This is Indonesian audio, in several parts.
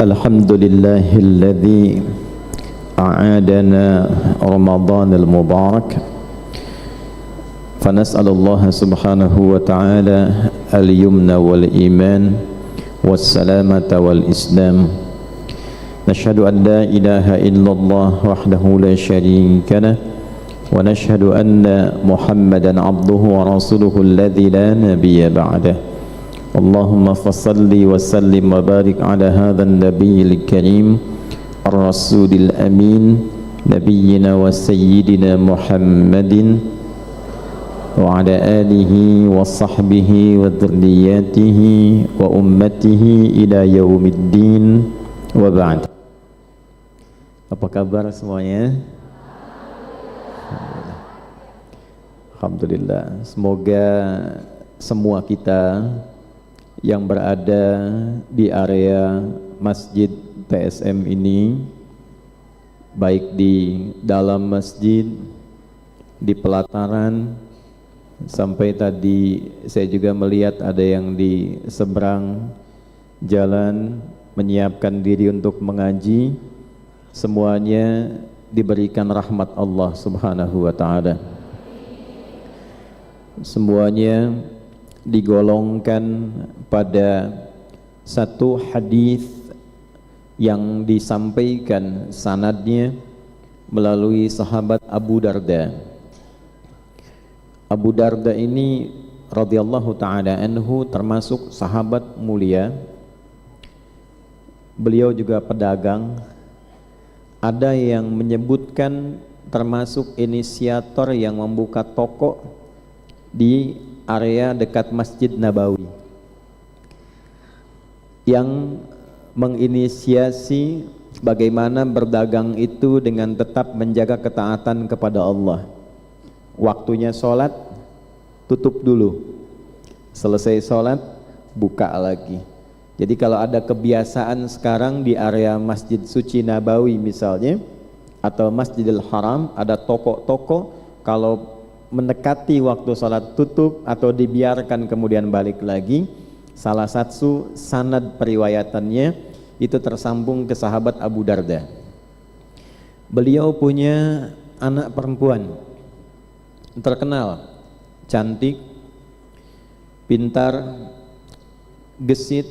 الحمد لله الذي أعادنا رمضان المبارك فنسأل الله سبحانه وتعالى اليمن والإيمان والسلامة والإسلام نشهد أن لا إله إلا الله وحده لا شريك له ونشهد أن محمدا عبده ورسوله الذي لا نبي بعده اللهم فصل وسلم وبارك على هذا النبي الكريم الرسول الأمين نبينا وسيدنا محمد وعلى آله وصحبه وذرياته وأمته إلى يوم الدين وبعد. Apa kabar semuanya? Alhamdulillah. Semoga semua kita yang berada di area Masjid TSM ini, baik di dalam masjid, di pelataran, sampai tadi saya juga melihat ada yang di seberang jalan menyiapkan diri untuk mengaji, semuanya diberikan rahmat Allah Subhanahu wa ta'ala. Semuanya digolongkan pada satu hadis yang disampaikan sanadnya melalui sahabat Abu Darda. Abu Darda ini radhiyallahu ta'ala anhu termasuk sahabat mulia. Beliau juga pedagang. Ada yang menyebutkan termasuk inisiator yang membuka toko di area dekat Masjid Nabawi, yang menginisiasi bagaimana berdagang itu dengan tetap menjaga ketaatan kepada Allah. Waktunya sholat, tutup dulu, selesai sholat, buka lagi. Jadi kalau ada kebiasaan sekarang di area Masjid Suci Nabawi misalnya, atau Masjidil Haram, ada toko-toko, kalau mendekati waktu sholat tutup atau dibiarkan kemudian balik lagi, salah satu sanad periwayatannya itu tersambung ke sahabat Abu Darda. Beliau punya anak perempuan terkenal, cantik, pintar, gesit,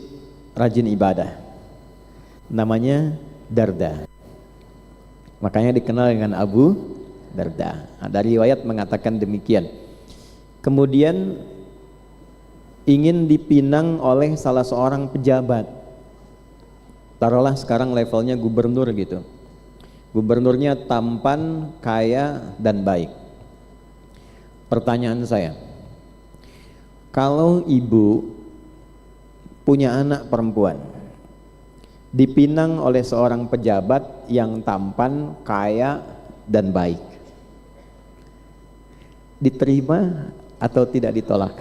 rajin ibadah, namanya Darda, makanya dikenal dengan Abu Darda. Dari riwayat mengatakan demikian. Kemudian ingin dipinang oleh salah seorang pejabat, taruhlah sekarang levelnya gubernur gitu. Gubernurnya tampan, kaya, dan baik. Pertanyaan saya, kalau ibu punya anak perempuan dipinang oleh seorang pejabat yang tampan, kaya, dan baik, diterima atau tidak ditolak?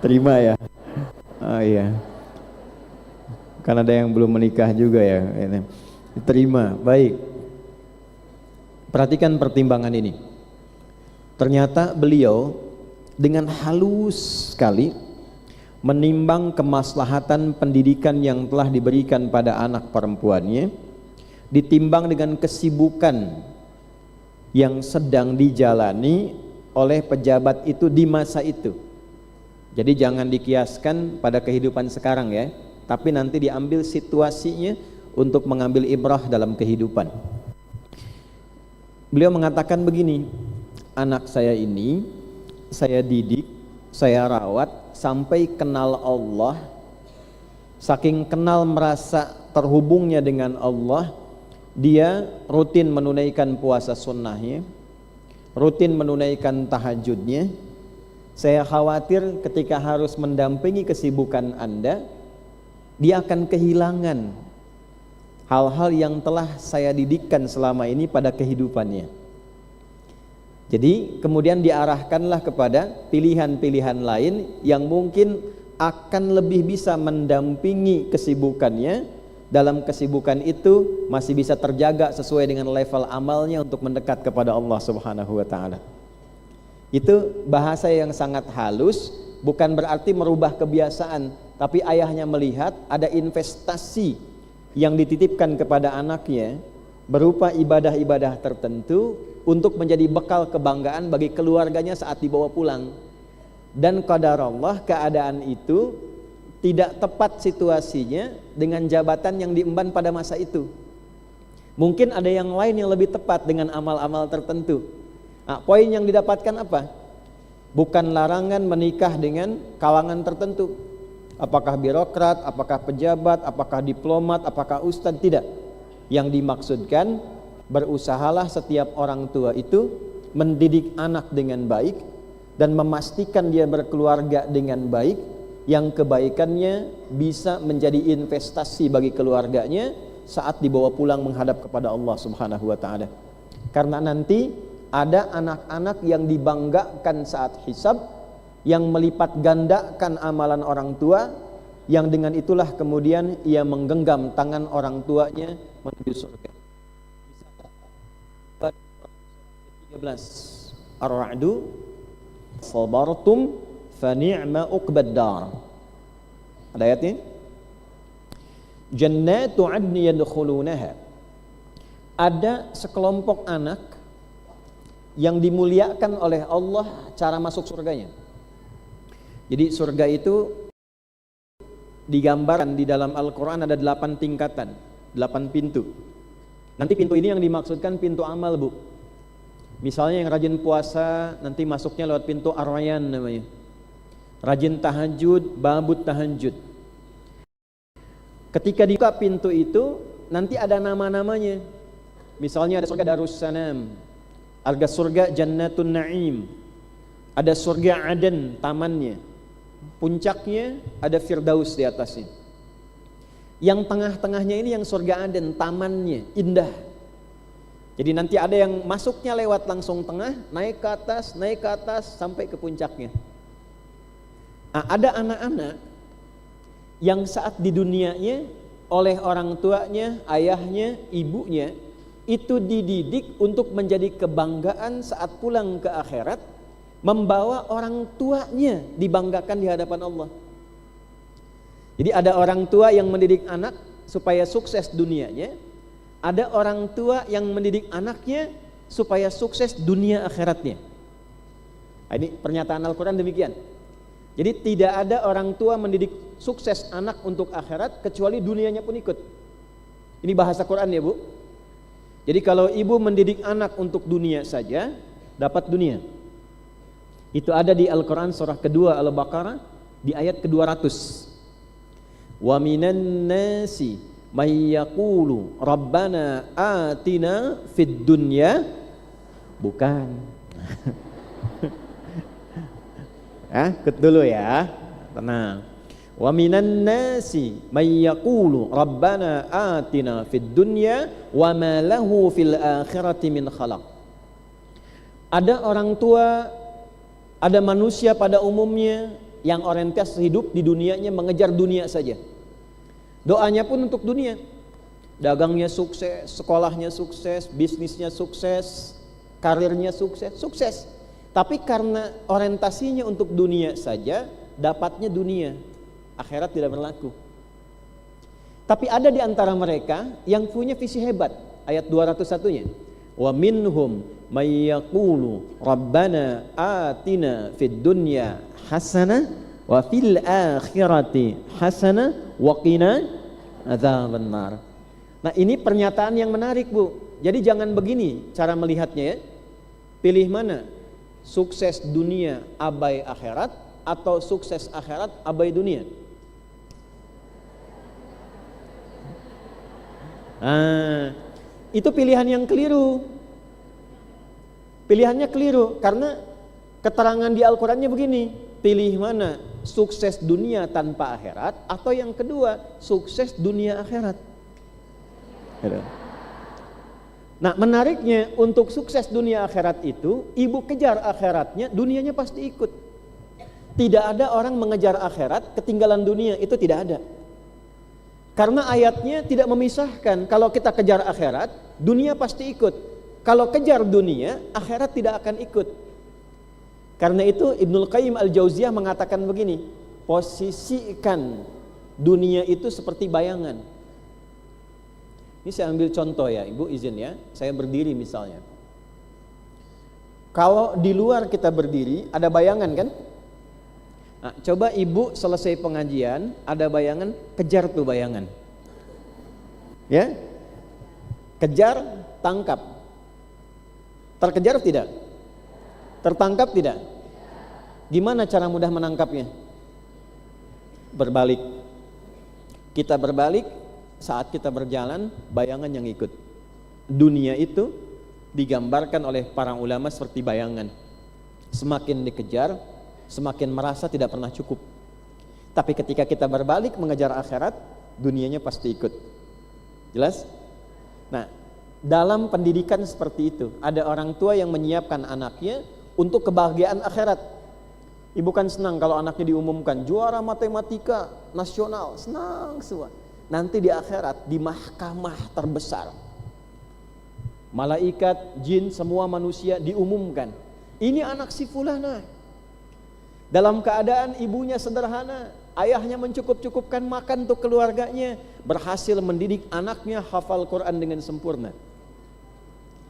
Terima ya? Oh iya, kan ada yang belum menikah juga ya. Diterima, baik. Perhatikan pertimbangan ini. Ternyata beliau dengan halus sekali menimbang kemaslahatan pendidikan yang telah diberikan pada anak perempuannya, ditimbang dengan kesibukan yang sedang dijalani oleh pejabat itu di masa itu. Jadi jangan dikiaskan pada kehidupan sekarang ya, tapi nanti diambil situasinya untuk mengambil ibrah dalam kehidupan. Beliau mengatakan begini, anak saya ini saya didik, saya rawat sampai kenal Allah. Saking kenal merasa terhubungnya dengan Allah, dia rutin menunaikan puasa sunnahnya, rutin menunaikan tahajudnya. Saya khawatir ketika harus mendampingi kesibukan Anda, dia akan kehilangan hal-hal yang telah saya didikkan selama ini pada kehidupannya. Jadi kemudian diarahkanlah kepada pilihan-pilihan lain yang mungkin akan lebih bisa mendampingi kesibukannya. Dalam kesibukan itu masih bisa terjaga sesuai dengan level amalnya untuk mendekat kepada Allah Subhanahu wa ta'ala. Itu bahasa yang sangat halus, bukan berarti merubah kebiasaan, tapi ayahnya melihat ada investasi yang dititipkan kepada anaknya berupa ibadah-ibadah tertentu untuk menjadi bekal kebanggaan bagi keluarganya saat dibawa pulang. Dan qadarullah, keadaan itu tidak tepat situasinya dengan jabatan yang diemban pada masa itu. Mungkin ada yang lain yang lebih tepat dengan amal-amal tertentu. Nah, poin yang didapatkan apa? Bukan larangan menikah dengan kalangan tertentu. Apakah birokrat, apakah pejabat, apakah diplomat, apakah ustadz, tidak. Yang dimaksudkan, berusahalah setiap orang tua itu mendidik anak dengan baik dan memastikan dia berkeluarga dengan baik, yang kebaikannya bisa menjadi investasi bagi keluarganya saat dibawa pulang menghadap kepada Allah Subhanahu wa taala. Karena nanti ada anak-anak yang dibanggakan saat hisab, yang melipat gandakan amalan orang tua, yang dengan itulah kemudian ia menggenggam tangan orang tuanya menuju surga. 13 Ar-Ra'du, sabartum fa ni'ma uqbad dar. Ada ayatnya? Jannatu 'adni yadkhulunaha. Ada sekelompok anak yang dimuliakan oleh Allah cara masuk surganya. Jadi surga itu digambarkan di dalam Al-Quran ada 8 tingkatan, 8 pintu. Nanti pintu ini yang dimaksudkan pintu amal, Bu. Misalnya yang rajin puasa nanti masuknya lewat pintu Ar-Rayyan namanya. Rajin tahajud, babut tahajud. Ketika dibuka pintu itu nanti ada nama-namanya. Misalnya ada surga Darussalam, ada surga Jannatun Na'im, ada surga Aden tamannya. Puncaknya ada Firdaus di atasnya. Yang tengah-tengahnya ini yang surga Aden, tamannya indah. Jadi nanti ada yang masuknya lewat langsung tengah, naik ke atas sampai ke puncaknya. Nah, ada anak-anak yang saat di dunianya oleh orang tuanya, ayahnya, ibunya itu dididik untuk menjadi kebanggaan saat pulang ke akhirat, membawa orang tuanya dibanggakan di hadapan Allah. Jadi ada orang tua yang mendidik anak supaya sukses dunianya, ada orang tua yang mendidik anaknya supaya sukses dunia akhiratnya. Nah, ini pernyataan Al-Quran demikian. Jadi tidak ada orang tua mendidik sukses anak untuk akhirat kecuali dunianya pun ikut. Ini bahasa Quran ya, Bu. Jadi kalau ibu mendidik anak untuk dunia saja, dapat dunia. Itu ada di Al-Quran surah kedua Al-Baqarah di ayat ke-200. Wa minan nasi may yaqulu rabbana atina fid dunya, bukan. Ikut dulu ya, tenang. Wa minan nasi may yaqulu rabbana atina fid dunya wa ma lahu fil akhirati min khalaq. Ada orang tua, ada manusia pada umumnya yang orientasi hidup di dunianya mengejar dunia saja. Doanya pun untuk dunia. Dagangnya sukses, sekolahnya sukses, bisnisnya sukses, karirnya sukses, sukses. Tapi karena orientasinya untuk dunia saja, dapatnya dunia. Akhirat tidak berlaku. Tapi ada di antara mereka yang punya visi hebat. Ayat 201-nya. Wa minhum may yaqulu rabbana atina fid dunya hasanah wa fil akhirati hasanah wa qina adzaban nar. Nah, ini pernyataan yang menarik, Bu. Jadi jangan begini cara melihatnya ya. Pilih mana? Sukses dunia abai akhirat atau sukses akhirat abai dunia? Itu pilihan yang keliru. Pilihannya keliru karena keterangan di Al-Qur'annya begini, pilih mana? Sukses dunia tanpa akhirat atau yang kedua, sukses dunia akhirat. Nah, menariknya untuk sukses dunia akhirat itu, ibu kejar akhiratnya, dunianya pasti ikut. Tidak ada orang mengejar akhirat, ketinggalan dunia, itu tidak ada. Karena ayatnya tidak memisahkan, kalau kita kejar akhirat, dunia pasti ikut. Kalau kejar dunia, akhirat tidak akan ikut. Karena itu Ibnul Qayyim Al-Jauziyah mengatakan begini, posisikan dunia itu seperti bayangan. Ini saya ambil contoh ya, Ibu izin ya. Saya berdiri misalnya. Kalau di luar kita berdiri, ada bayangan kan? Nah, coba Ibu selesai pengajian, ada bayangan, kejar tuh bayangan. Ya? Kejar, tangkap. Terkejar tidak? Tertangkap tidak? Gimana cara mudah menangkapnya? Berbalik. Kita berbalik, saat kita berjalan, bayangan yang ikut. Dunia itu digambarkan oleh para ulama seperti bayangan. Semakin dikejar, semakin merasa tidak pernah cukup. Tapi ketika kita berbalik mengejar akhirat, dunianya pasti ikut. Jelas? Nah, dalam pendidikan seperti itu, ada orang tua yang menyiapkan anaknya untuk kebahagiaan akhirat. Ibu kan senang kalau anaknya diumumkan juara matematika nasional, senang semua. Nanti di akhirat, di mahkamah terbesar, malaikat, jin, semua manusia diumumkan, ini anak si fulana. Dalam keadaan ibunya sederhana, ayahnya mencukup-cukupkan makan untuk keluarganya, berhasil mendidik anaknya hafal Quran dengan sempurna.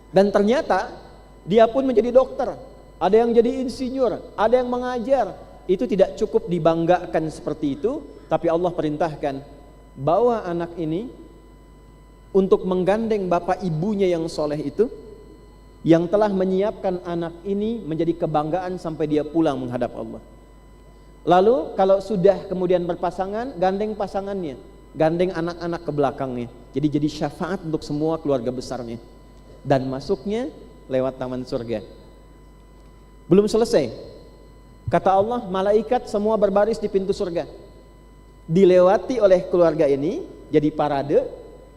Dan ternyata dia pun menjadi dokter, ada yang jadi insinyur, ada yang mengajar. Itu tidak cukup dibanggakan seperti itu, tapi Allah perintahkan, bawa anak ini untuk menggandeng bapak ibunya yang soleh itu, yang telah menyiapkan anak ini menjadi kebanggaan sampai dia pulang menghadap Allah. Lalu kalau sudah kemudian berpasangan, gandeng pasangannya, gandeng anak-anak ke belakangnya. Jadi syafaat untuk semua keluarga besarnya. Dan masuknya lewat taman surga. Belum selesai. Kata Allah, malaikat semua berbaris di pintu surga. Dilewati oleh keluarga ini, jadi parade.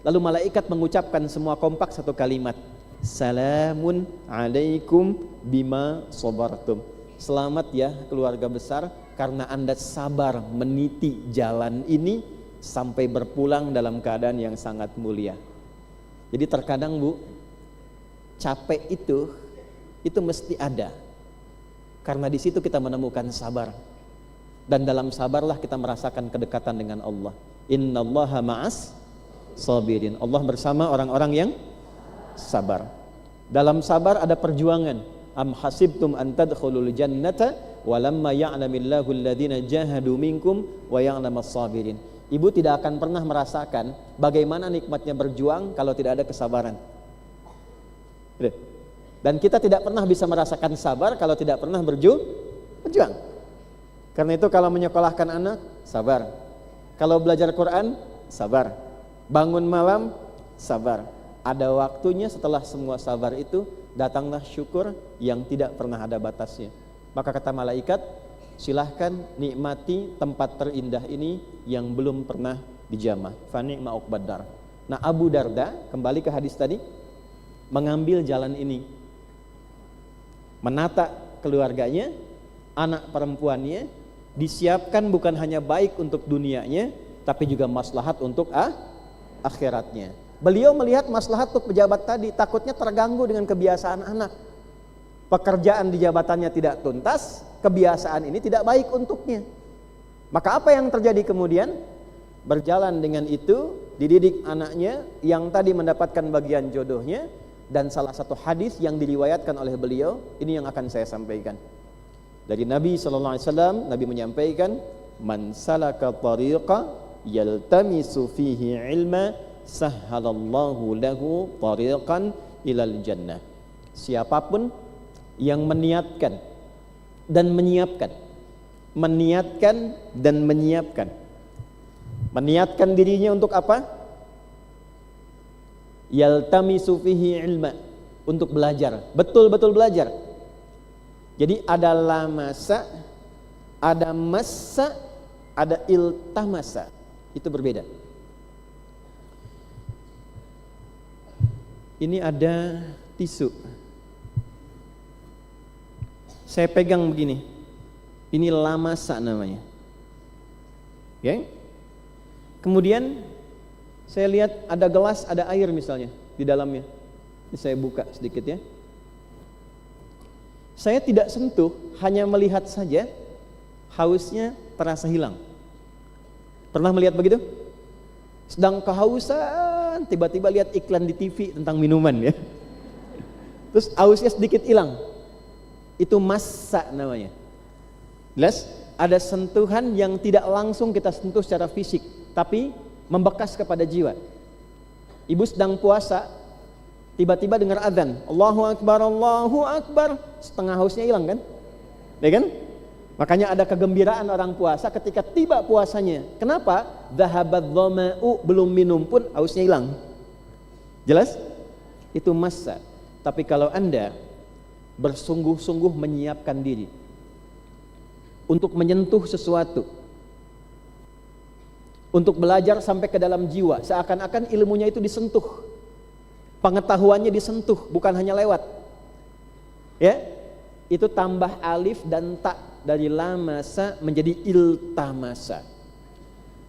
Lalu malaikat mengucapkan semua kompak satu kalimat. Salamun alaikum bima sabartum. Selamat ya keluarga besar, karena Anda sabar meniti jalan ini sampai berpulang dalam keadaan yang sangat mulia. Jadi terkadang Bu, capek itu mesti ada, karena di situ kita menemukan sabar, dan dalam sabarlah kita merasakan kedekatan dengan Allah. Innallaha ma'as sabirin. Allah bersama orang-orang yang sabar. Dalam sabar ada perjuangan. Am hasibtum an tadkhulul jannata walamma ya'lamillahu alladhina jahadu minkum wa ya'lamas sabirin. Ibu tidak akan pernah merasakan bagaimana nikmatnya berjuang kalau tidak ada kesabaran. Dan kita tidak pernah bisa merasakan sabar kalau tidak pernah berjuang. Karena itu kalau menyekolahkan anak, sabar. Kalau belajar Quran, sabar. Bangun malam, sabar. Ada waktunya setelah semua sabar itu, datanglah syukur yang tidak pernah ada batasnya. Maka kata malaikat, silahkan nikmati tempat terindah ini yang belum pernah dijamah. Fani'ma uqbad dar. Nah, Abu Darda, kembali ke hadis tadi, mengambil jalan ini, menata keluarganya, anak perempuannya, disiapkan bukan hanya baik untuk dunianya, tapi juga maslahat untuk akhiratnya. Beliau melihat maslahat untuk pejabat tadi, takutnya terganggu dengan kebiasaan anak. Pekerjaan di jabatannya tidak tuntas, kebiasaan ini tidak baik untuknya. Maka apa yang terjadi kemudian? Berjalan dengan itu, dididik anaknya yang tadi mendapatkan bagian jodohnya. Dan salah satu hadis yang diriwayatkan oleh beliau, ini yang akan saya sampaikan. Dari Nabi SAW, Nabi menyampaikan, man salaka tariqa yaltamisu fihi ilma sahhalallahu lahu tariqan ilal jannah. Siapapun yang meniatkan dan menyiapkan, meniatkan dirinya untuk apa? Yaltamisu fihi ilma, untuk belajar, betul-betul belajar. Jadi ada lamasa, ada massa, ada iltamasa. Itu berbeda. Ini ada tisu. Saya pegang begini. Ini lamasa namanya. Oke? Kemudian saya lihat ada gelas, ada air misalnya di dalamnya. Ini saya buka sedikit ya. Saya tidak sentuh, hanya melihat saja. Hausnya terasa hilang. Pernah melihat begitu? Sedang kehausan, tiba-tiba lihat iklan di TV tentang minuman ya. Terus hausnya sedikit hilang. Itu massa namanya. Jelas? Ada sentuhan yang tidak langsung kita sentuh secara fisik, tapi membekas kepada jiwa. Ibu sedang puasa, tiba-tiba dengar azan, Allahu Akbar, setengah hausnya hilang kan? Ya kan? Makanya ada kegembiraan orang puasa ketika tiba puasanya. Kenapa? Dhahabat dhama'u, belum minum pun hausnya hilang. Jelas? Itu massa. Tapi kalau Anda bersungguh-sungguh menyiapkan diri untuk menyentuh sesuatu, untuk belajar sampai ke dalam jiwa, seakan-akan ilmunya itu disentuh, pengetahuannya disentuh, bukan hanya lewat. Ya, itu tambah alif dan ta dari lamasa menjadi iltamasa.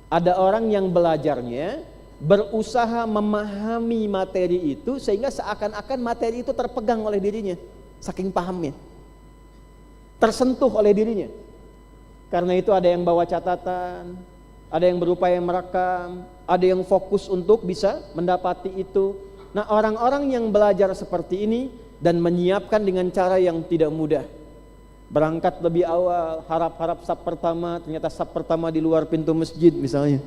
Ada orang yang belajarnya berusaha memahami materi itu sehingga seakan-akan materi itu terpegang oleh dirinya, saking pahamnya, tersentuh oleh dirinya. Karena itu ada yang bawa catatan, ada yang berupaya merekam, ada yang fokus untuk bisa mendapati itu. Nah, orang-orang yang belajar seperti ini dan menyiapkan dengan cara yang tidak mudah, berangkat lebih awal, harap-harap saf pertama, ternyata saf pertama di luar pintu masjid misalnya.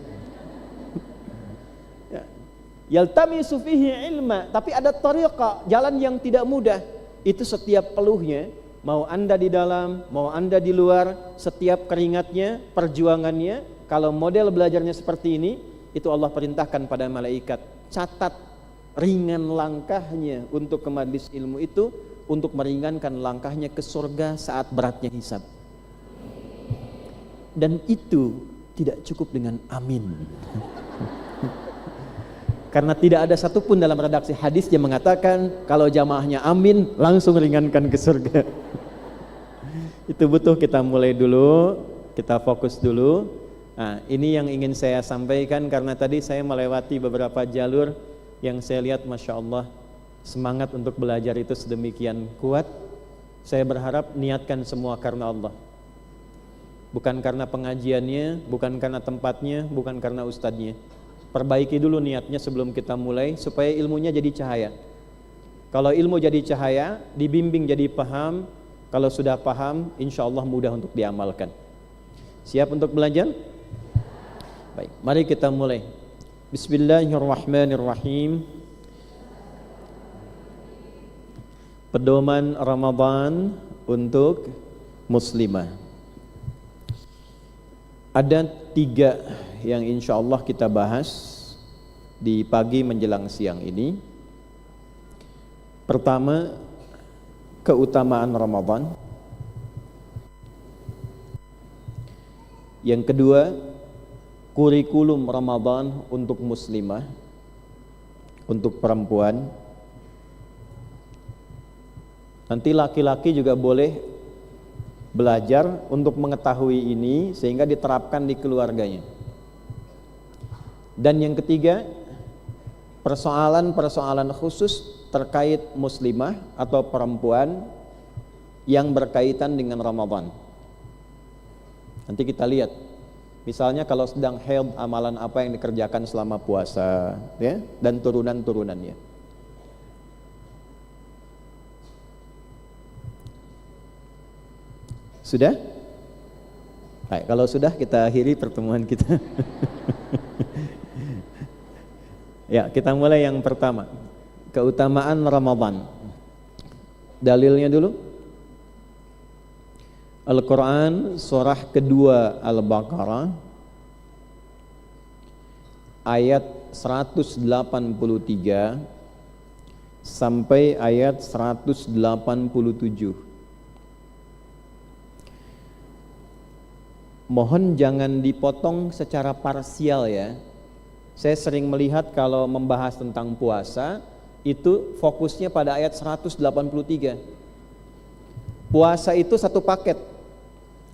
Yaltamisu fihi ilma, tapi ada tariqah, jalan yang tidak mudah. Itu setiap peluhnya, mau Anda di dalam, mau Anda di luar, setiap keringatnya, perjuangannya, kalau model belajarnya seperti ini, itu Allah perintahkan pada malaikat, catat ringan langkahnya untuk ke majlis ilmu itu, untuk meringankan langkahnya ke surga saat beratnya hisab. Dan itu tidak cukup dengan amin. Karena tidak ada satupun dalam redaksi hadis yang mengatakan kalau jamaahnya amin langsung ringankan ke surga. Itu butuh kita mulai dulu, kita fokus dulu. Nah, ini yang ingin saya sampaikan karena tadi saya melewati beberapa jalur yang saya lihat Masya Allah semangat untuk belajar itu sedemikian kuat. Saya berharap niatkan semua karena Allah, bukan karena pengajiannya, bukan karena tempatnya, bukan karena ustadznya. Perbaiki dulu niatnya sebelum kita mulai supaya ilmunya jadi cahaya. Kalau ilmu jadi cahaya, dibimbing jadi paham. Kalau sudah paham, insya Allah mudah untuk diamalkan. Siap untuk belajar? Baik, mari kita mulai. Bismillahirrahmanirrahim. Pedoman Ramadan untuk muslimah. Ada 3 yang insya Allah kita bahas di pagi menjelang siang ini. Pertama, keutamaan Ramadan. Yang kedua, kurikulum Ramadan untuk muslimah, untuk perempuan. Nanti laki-laki juga boleh belajar untuk mengetahui ini sehingga diterapkan di keluarganya. Dan yang ketiga, persoalan-persoalan khusus terkait muslimah atau perempuan yang berkaitan dengan Ramadan. Nanti kita lihat, misalnya kalau sedang haid, amalan apa yang dikerjakan selama puasa, ya, dan turunan-turunannya. Sudah? Baik, kalau sudah kita akhiri pertemuan kita. Ya, kita mulai yang pertama. Keutamaan Ramadan. Dalilnya dulu. Al-Quran surah kedua Al-Baqarah ayat 183 sampai ayat 187. Mohon jangan dipotong secara parsial ya. Saya sering melihat kalau membahas tentang puasa itu fokusnya pada ayat 183. Puasa itu satu paket,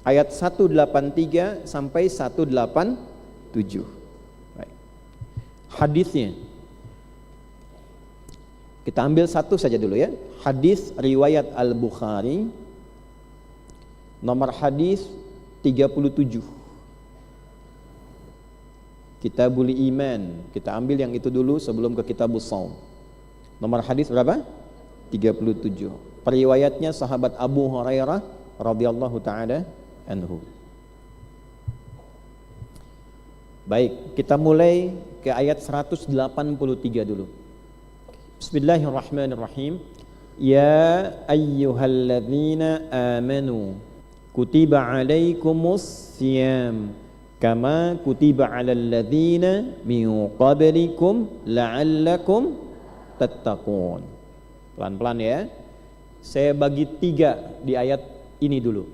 ayat 183 sampai 187. Baik. Hadisnya kita ambil satu saja dulu ya. Hadis riwayat Al-Bukhari, nomor hadis 37. Kitabul Iman. Kita ambil yang itu dulu sebelum ke Kitabus Shaum. Nomor hadis berapa? 37. Periwayatnya sahabat Abu Hurairah radhiyallahu taala anhu. Baik, kita mulai ke ayat 183 dulu. Bismillahirrahmanirrahim. Ya ayyuhalladzina amanu kutiba alaikumus siyam kama kutiba alal ladzina min qablikum la'allakum tattaqun. Pelan-pelan ya. Saya bagi 3 di ayat ini dulu.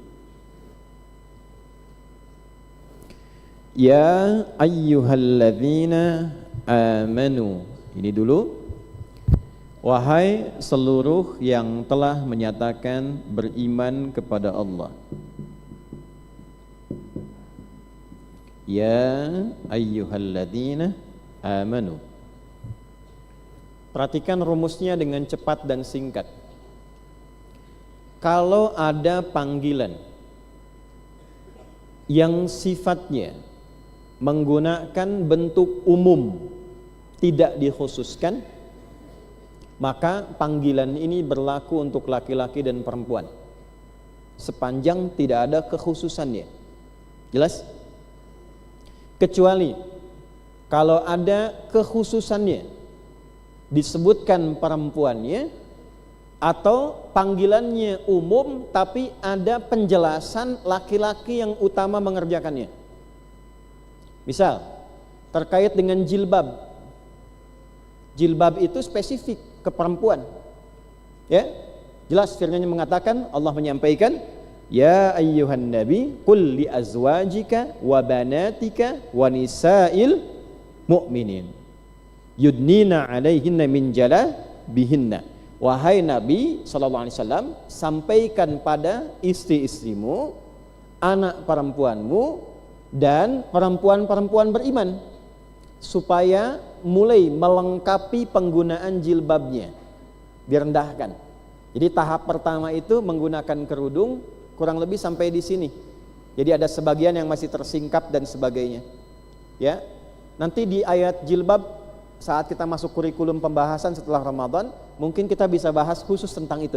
Ya ayyuhalladzina amanu. Ini dulu. Wahai seluruh yang telah menyatakan beriman kepada Allah. Ya ayyuhalladzina amanu. Perhatikan rumusnya dengan cepat dan singkat. Kalau ada panggilan yang sifatnya menggunakan bentuk umum, tidak dikhususkan, maka panggilan ini berlaku untuk laki-laki dan perempuan sepanjang tidak ada kekhususannya. Jelas? Kecuali kalau ada kekhususannya, disebutkan perempuannya, atau panggilannya umum tapi ada penjelasan laki-laki yang utama mengerjakannya. Misal terkait dengan jilbab. Jilbab itu spesifik ke perempuan. Ya, jelas firman-Nya mengatakan, Allah menyampaikan, ya ayyuhan nabi qul li azwajika wa banatika wa nisa'il mu'minin yudnina 'alaihinna min jalabihinna. Wahai Nabi sallallahu alaihi wasallam, sampaikan pada istri-istrimu, anak perempuanmu dan perempuan-perempuan beriman supaya mulai melengkapi penggunaan jilbabnya, direndahkan. Jadi tahap pertama itu menggunakan kerudung kurang lebih sampai di sini. Jadi ada sebagian yang masih tersingkap dan sebagainya. Ya. Nanti di ayat jilbab saat kita masuk kurikulum pembahasan setelah Ramadan, mungkin kita bisa bahas khusus tentang itu.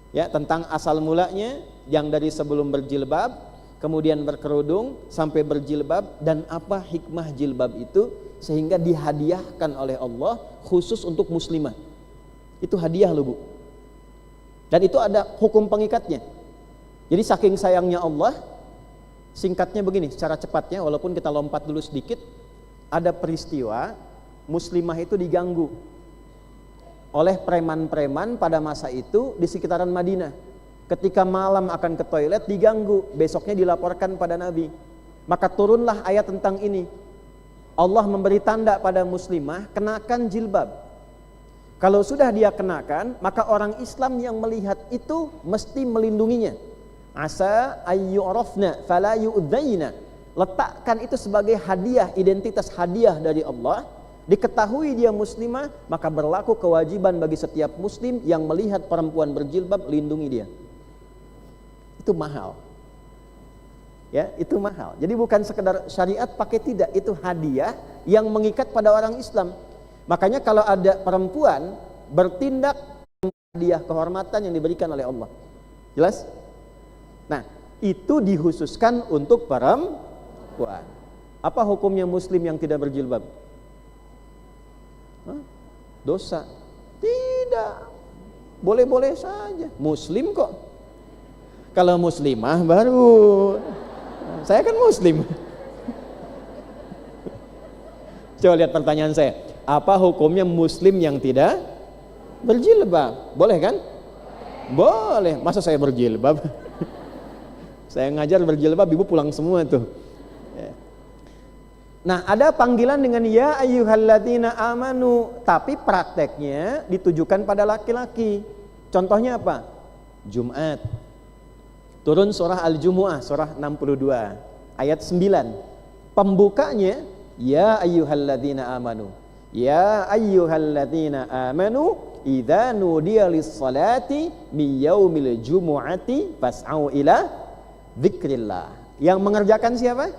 Ya, tentang asal mulanya yang dari sebelum berjilbab, kemudian berkerudung sampai berjilbab, dan apa hikmah jilbab itu sehingga dihadiahkan oleh Allah khusus untuk muslimah. Itu hadiah loh Bu. Dan itu ada hukum pengikatnya. Jadi saking sayangnya Allah, singkatnya begini secara cepatnya, walaupun kita lompat dulu sedikit, ada peristiwa muslimah itu diganggu oleh preman-preman pada masa itu di sekitaran Madinah. Ketika malam akan ke toilet diganggu, besoknya dilaporkan pada Nabi. Maka turunlah ayat tentang ini. Allah memberi tanda pada muslimah, kenakan jilbab. Kalau sudah dia kenakan, maka orang Islam yang melihat itu mesti melindunginya. Asa ayyurafna fala yu'dzaina. Letakkan itu sebagai hadiah, identitas hadiah dari Allah. Diketahui dia muslimah, maka berlaku kewajiban bagi setiap muslim yang melihat perempuan berjilbab, lindungi dia. Itu mahal. Ya, itu mahal. Jadi bukan sekedar syariat pakai tidak, itu hadiah yang mengikat pada orang Islam. Makanya kalau ada perempuan bertindak, hadiah kehormatan yang diberikan oleh Allah. Jelas? Nah, itu dikhususkan untuk perempuan. Apa hukumnya muslim yang tidak berjilbab? Dosa? Tidak. Boleh-boleh saja. Muslim kok. Kalau muslimah baru. Saya kan muslim. Coba lihat pertanyaan saya. Apa hukumnya muslim yang tidak berjilbab? Boleh kan? Boleh. Masa saya berjilbab? Saya ngajar berjilbab, ibu pulang semua tuh. Nah, ada panggilan dengan ya ayyuhalladzina amanu, tapi prakteknya ditujukan pada laki-laki. Contohnya apa? Jumat. Turun surah Al-Jumu'ah, surah 62, ayat 9. Pembukanya ya ayyuhalladzina amanu. Ya ayyuhalladzina amanu idza nudiya lis-salati min yaumil jumu'ati fas'au ila dzikrillah. Yang mengerjakan siapa?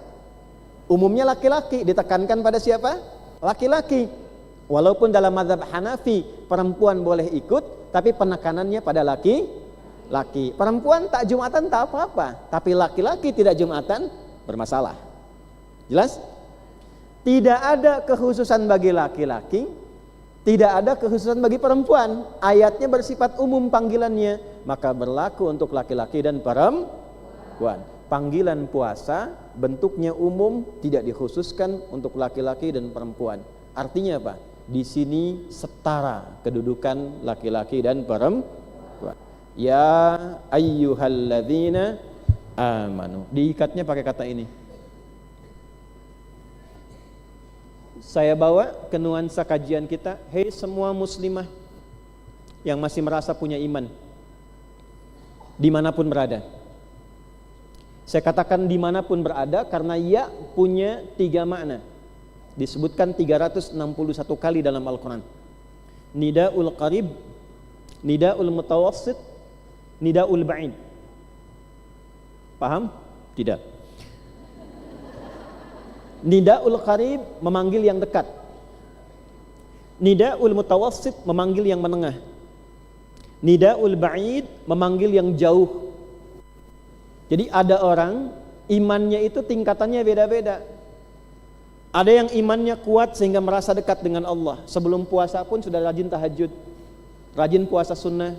Umumnya laki-laki, ditekankan pada siapa? Laki-laki. Walaupun dalam mazhab Hanafi perempuan boleh ikut, tapi penekanannya pada laki-laki. Perempuan tak Jumatan tak apa-apa, tapi laki-laki tidak Jumatan bermasalah. Jelas? Tidak ada kekhususan bagi laki-laki, tidak ada kekhususan bagi perempuan. Ayatnya bersifat umum panggilannya, maka berlaku untuk laki-laki dan perempuan. Panggilan puasa bentuknya umum, tidak dikhususkan untuk laki-laki dan perempuan. Artinya apa? Di sini setara kedudukan laki-laki dan perempuan. Ya ayyuhalladzina amanu. Diikatnya pakai kata ini. Saya bawa ke nuansa kajian kita. Hei semua muslimah yang masih merasa punya iman, dimanapun berada. Saya katakan dimanapun berada karena ya punya 3 makna. Disebutkan 361 kali dalam Al-Quran. Nida'ul qarib, nida'ul mutawassit, nida'ul ba'id. Paham? Tidak. Nida'ul qarib memanggil yang dekat. Nida'ul mutawassit memanggil yang menengah. Nida'ul ba'id memanggil yang jauh. Jadi ada orang imannya itu tingkatannya beda-beda. Ada yang imannya kuat sehingga merasa dekat dengan Allah. Sebelum puasa pun sudah rajin tahajud, rajin puasa sunnah,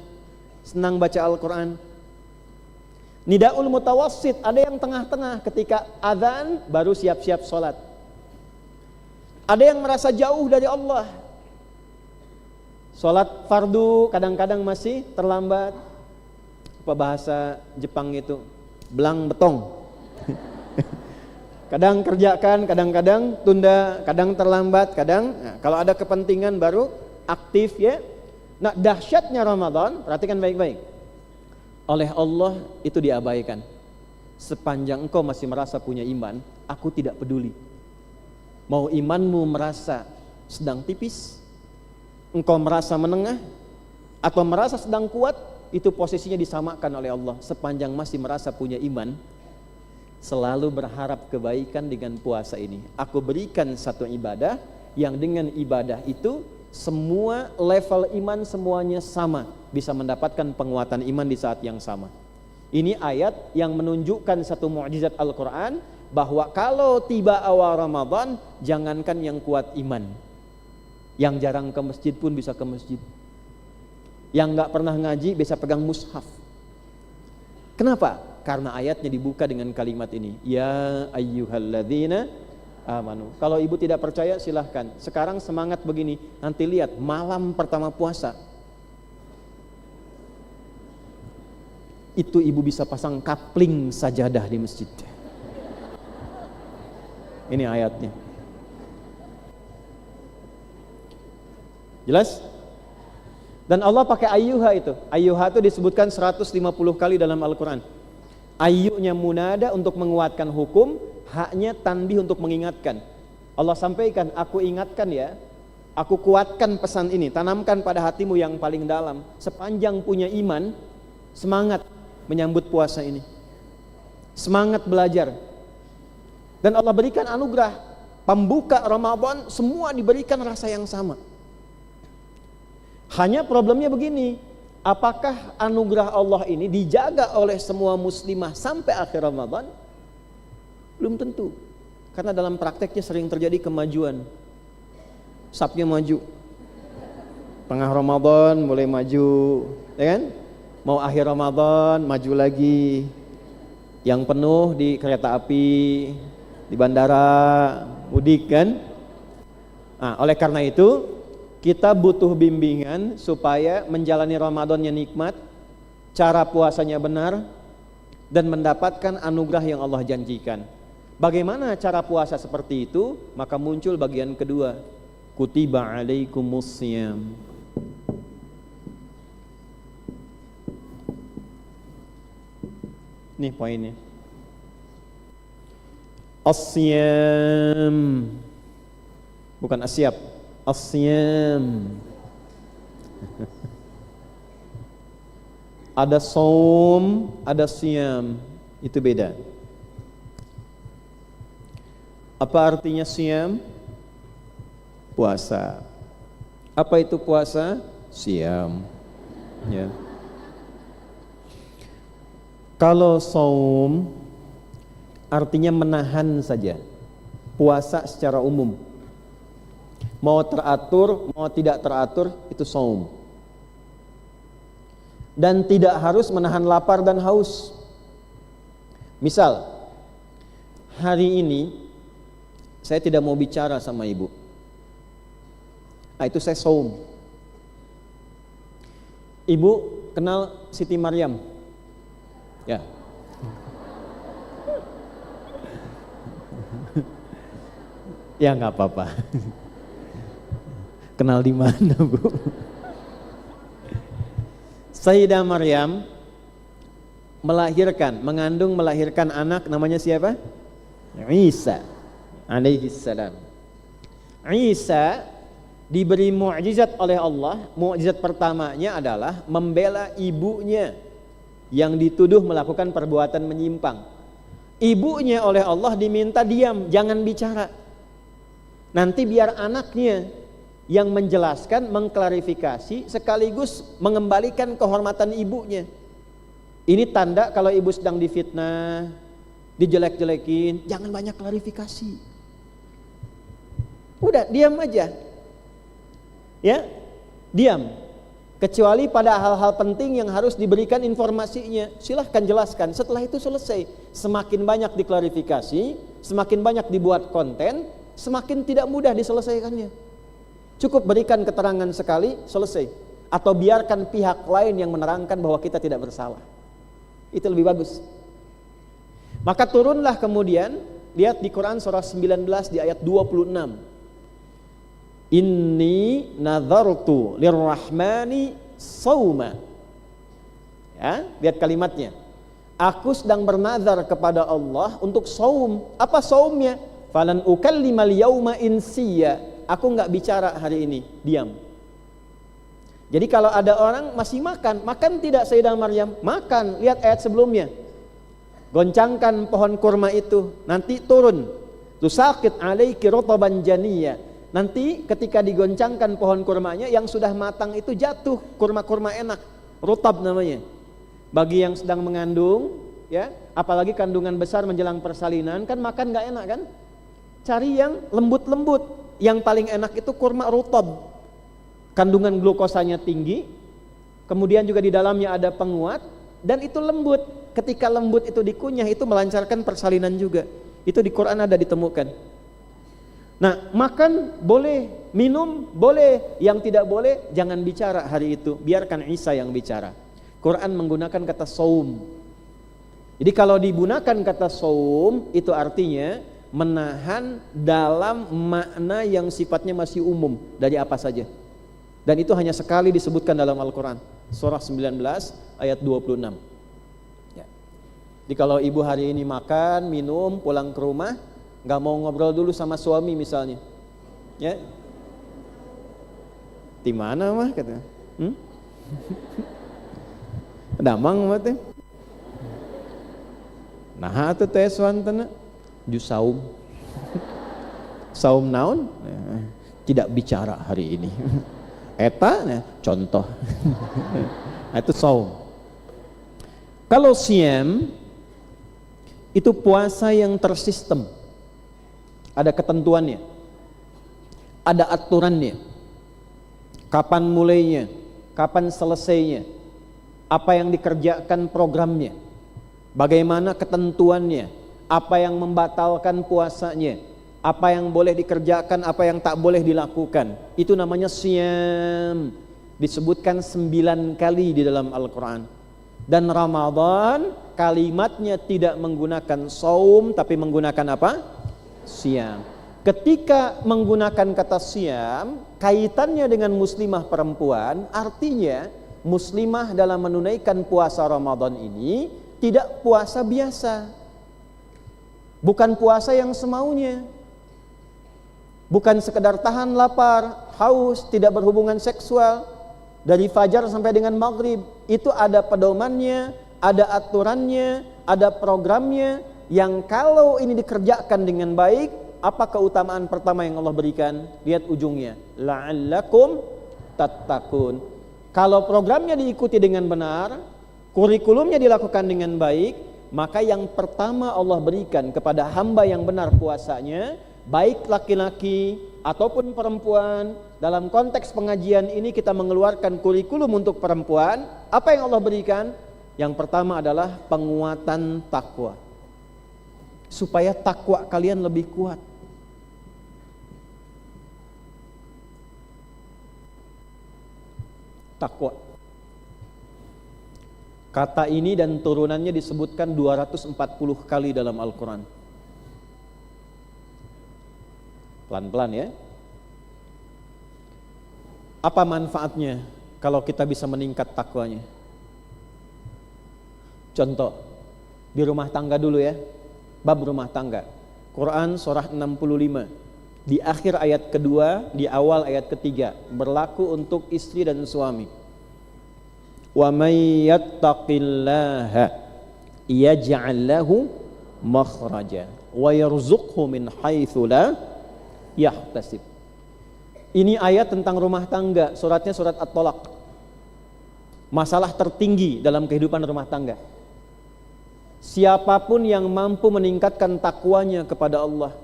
senang baca Al-Quran. Nida'ul mutawassit, ada yang tengah-tengah, ketika azan baru siap-siap sholat. Ada yang merasa jauh dari Allah, sholat fardu kadang-kadang masih terlambat. Apa bahasa Jepang itu? Belang betong. Kadang kerjakan, kadang-kadang tunda, kadang terlambat, kadang kalau ada kepentingan baru aktif ya. Nah, dahsyatnya Ramadan, perhatikan baik-baik. Oleh Allah itu diabaikan. Sepanjang engkau masih merasa punya iman, aku tidak peduli. Mau imanmu merasa sedang tipis, engkau merasa menengah, atau merasa sedang kuat, itu posisinya disamakan oleh Allah. Sepanjang masih merasa punya iman, selalu berharap kebaikan dengan puasa ini. Aku berikan satu ibadah yang dengan ibadah itu semua level iman semuanya sama, bisa mendapatkan penguatan iman di saat yang sama. Ini ayat yang menunjukkan satu mukjizat Al-Quran, bahwa kalau tiba awal Ramadan, jangankan yang kuat iman, yang jarang ke masjid pun bisa ke masjid, yang gak pernah ngaji bisa pegang mushaf. Kenapa? Karena ayatnya dibuka dengan kalimat ini, ya ayyuhalladzina amanu. Kalau ibu tidak percaya silahkan. Sekarang semangat begini, nanti lihat malam pertama puasa, itu ibu bisa pasang kapling sajadah di masjid. Ini ayatnya. Jelas? Dan Allah pakai ayyuha itu. Ayyuha itu disebutkan 150 kali dalam Al-Quran. Ayyunya munada untuk menguatkan hukum, haknya tanbih untuk mengingatkan. Allah sampaikan, aku ingatkan ya, aku kuatkan pesan ini, tanamkan pada hatimu yang paling dalam. Sepanjang punya iman, semangat menyambut puasa ini, semangat belajar. Dan Allah berikan anugerah, pembuka Ramadan semua diberikan rasa yang sama. Hanya problemnya begini, apakah anugerah Allah ini dijaga oleh semua muslimah sampai akhir Ramadan? Belum tentu. Karena dalam prakteknya sering terjadi kemajuan. Sapnya maju, tengah Ramadan mulai maju, ya kan? Mau akhir Ramadan maju lagi. Yang penuh di kereta api, di bandara, mudik kan? Nah, oleh karena itu kita butuh bimbingan supaya menjalani Ramadannya nikmat, cara puasanya benar, dan mendapatkan anugerah yang Allah janjikan. Bagaimana cara puasa seperti itu? Maka muncul bagian kedua, kutiba alaikumussyam. Nih poinnya. As-siyam, bukan asyab, as-siyam. Ada saum, ada siyam, itu beda. Apa artinya siyam? Puasa. Apa itu puasa? Siyam. Ya. Kalau saum artinya menahan saja. Puasa secara umum. Mau teratur, mau tidak teratur, itu saum. Dan tidak harus menahan lapar dan haus. Misal, hari ini saya tidak mau bicara sama ibu. Itu saya saum. Ibu kenal Siti Maryam? Ya. Ya nggak apa-apa. Kenal di mana, Bu? Sayyidah Maryam melahirkan anak namanya siapa? Isa alaihi salam. Isa diberi mukjizat oleh Allah. Mukjizat pertamanya adalah membela ibunya yang dituduh melakukan perbuatan menyimpang. Ibunya oleh Allah diminta diam, jangan bicara. Nanti biar anaknya yang menjelaskan, mengklarifikasi, sekaligus mengembalikan kehormatan ibunya. Ini tanda kalau ibu sedang difitnah, dijelek-jelekin, jangan banyak klarifikasi. Udah, diam aja. Ya, diam. Kecuali pada hal-hal penting yang harus diberikan informasinya, silahkan jelaskan. Setelah itu selesai. Semakin banyak diklarifikasi, semakin banyak dibuat konten, semakin tidak mudah diselesaikannya. Cukup berikan keterangan sekali, selesai. Atau biarkan pihak lain yang menerangkan bahwa kita tidak bersalah. Itu lebih bagus. Maka turunlah kemudian, lihat di Quran surah 19 di ayat 26. Inni nadhartu lirrahmani sauma. Ya, lihat kalimatnya. Aku sedang bernazar kepada Allah untuk saum. Apa saumnya? Falan ukallimal yauma insiya. Aku enggak bicara hari ini, diam. Jadi kalau ada orang masih makan tidak Sayyidah Maryam? Makan, lihat ayat sebelumnya. Goncangkan pohon kurma itu, nanti turun. Tusaqit alaiki rutaban janiyya. Nanti ketika digoncangkan pohon kurmanya, yang sudah matang itu jatuh, kurma-kurma enak, rutab namanya. Bagi yang sedang mengandung, ya, apalagi kandungan besar menjelang persalinan, kan makan nggak enak kan? Cari yang lembut-lembut. Yang paling enak itu kurma rutab. Kandungan glukosanya tinggi, kemudian juga di dalamnya ada penguat, dan itu lembut. Ketika lembut itu dikunyah, itu melancarkan persalinan juga. Itu di Quran ada ditemukan. Nah, makan boleh, minum boleh, yang tidak boleh jangan bicara hari itu, biarkan Isa yang bicara. Quran menggunakan kata saum. Jadi kalau digunakan kata saum, itu artinya menahan dalam makna yang sifatnya masih umum, dari apa saja. Dan itu hanya sekali disebutkan dalam Al-Quran, surah 19 ayat 26. Ya. Jadi kalau ibu hari ini makan, minum, pulang ke rumah, gak mau ngobrol dulu sama suami misalnya, ya, di mana mah katanya, damang mah teh, nah atuh teh swantena, ju saum, saum naon, tidak bicara hari ini. Eta nah, contoh. Itu saum. Kalau siyam itu puasa yang tersistem. Ada ketentuannya. Ada aturannya. Kapan mulainya, kapan selesainya. Apa yang dikerjakan programnya. Bagaimana ketentuannya, apa yang membatalkan puasanya. Apa yang boleh dikerjakan, apa yang tak boleh dilakukan. Itu namanya siyam. Disebutkan 9 kali di dalam Al-Quran. Dan Ramadan kalimatnya tidak menggunakan saum, tapi menggunakan apa? Siyam. Ketika menggunakan kata siyam, kaitannya dengan muslimah perempuan, artinya muslimah dalam menunaikan puasa Ramadan ini tidak puasa biasa. Bukan puasa yang semaunya. Bukan sekedar tahan lapar, haus, tidak berhubungan seksual dari fajar sampai dengan maghrib. Itu ada pedomannya, ada aturannya, ada programnya, yang kalau ini dikerjakan dengan baik, Apa keutamaan pertama yang Allah berikan? Lihat ujungnya, la'allakum tattaqun. Kalau programnya diikuti dengan benar, kurikulumnya dilakukan dengan baik, maka yang pertama Allah berikan kepada hamba yang benar puasanya, baik laki-laki ataupun perempuan. Dalam konteks pengajian ini kita mengeluarkan kurikulum untuk perempuan. Apa yang Allah berikan? Yang pertama adalah penguatan takwa, supaya takwa kalian lebih kuat. Takwa. Kata ini dan turunannya disebutkan 240 kali dalam Al-Quran. Pelan-pelan ya. Apa manfaatnya kalau kita bisa meningkat takwanya? Contoh, di rumah tangga dulu ya. Bab rumah tangga. Quran surah 65. Di akhir ayat kedua, di awal ayat ketiga, berlaku untuk istri dan suami. Wa may yattaqillaha yaj'al lahu makhraja wa yarzuqhu min haitsu la yahtasib. Ini ayat tentang rumah tangga, suratnya surat At-Thalaq. Masalah tertinggi dalam kehidupan rumah tangga. Siapapun yang mampu meningkatkan takwanya kepada Allah,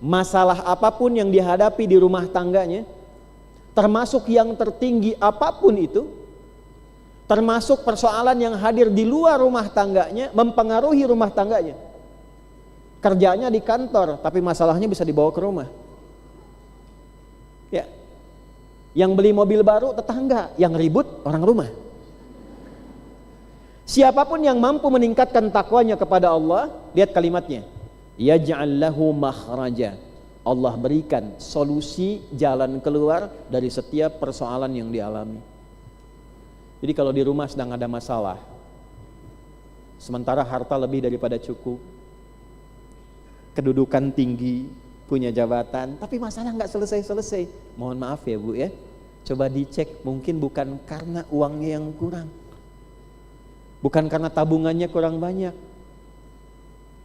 masalah apapun yang dihadapi di rumah tangganya, termasuk yang tertinggi apapun itu, termasuk persoalan yang hadir di luar rumah tangganya, mempengaruhi rumah tangganya. Kerjanya di kantor, tapi masalahnya bisa dibawa ke rumah. Ya. Yang beli mobil baru tetangga, yang ribut orang rumah. Siapapun yang mampu meningkatkan takwanya kepada Allah, lihat kalimatnya, yaj'al lahu makhraja. Allah berikan solusi, jalan keluar dari setiap persoalan yang dialami. Jadi kalau di rumah sedang ada masalah, sementara harta lebih daripada cukup, kedudukan tinggi, punya jabatan, tapi masalah nggak selesai-selesai, mohon maaf ya Bu ya, coba dicek, mungkin bukan karena uangnya yang kurang, bukan karena tabungannya kurang banyak,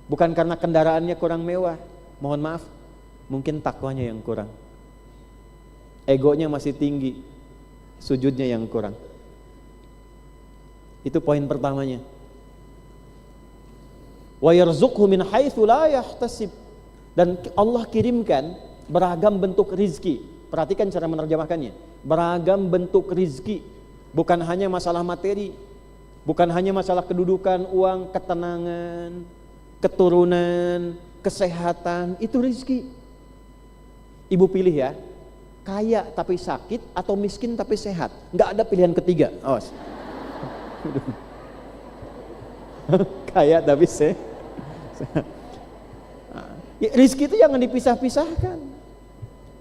bukan karena kendaraannya kurang mewah, mohon maaf, mungkin takwanya yang kurang, egonya masih tinggi, sujudnya yang kurang. Itu poin pertamanya. Wa yarzuqhu min haitsu la yahtasib. Dan Allah kirimkan beragam bentuk rizki. Perhatikan cara menerjemahkannya. Beragam bentuk rizki. Bukan hanya masalah materi, bukan hanya masalah kedudukan, uang, ketenangan, keturunan, kesehatan, itu rizki. Ibu pilih ya, kaya tapi sakit atau miskin tapi sehat. Nggak ada pilihan ketiga. Awas. Kaya tapi rizki itu jangan dipisah-pisahkan.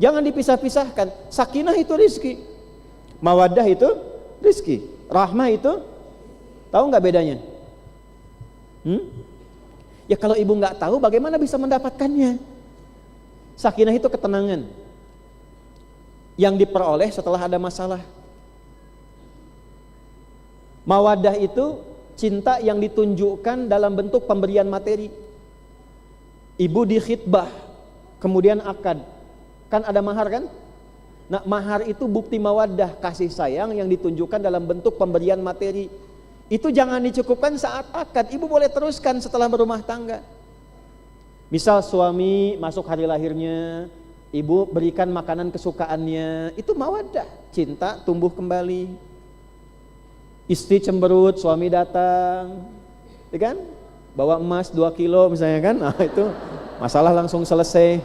Jangan dipisah-pisahkan. Sakinah itu rizki, mawaddah itu rizki, rahmah itu, tahu nggak bedanya? Ya kalau ibu nggak tahu, bagaimana bisa mendapatkannya? Sakinah itu ketenangan yang diperoleh setelah ada masalah. Mawaddah itu cinta yang ditunjukkan dalam bentuk pemberian materi. Ibu di khitbah, kemudian akad, kan ada mahar kan? Nah, mahar itu bukti mawaddah, kasih sayang yang ditunjukkan dalam bentuk pemberian materi. Itu jangan dicukupkan saat akad, ibu boleh teruskan setelah berumah tangga. Misal suami masuk hari lahirnya, ibu berikan makanan kesukaannya, itu mawaddah, cinta tumbuh kembali. Istri cemberut, suami datang, ya kan? Bawa emas 2 kilo misalnya kan, nah itu masalah langsung selesai.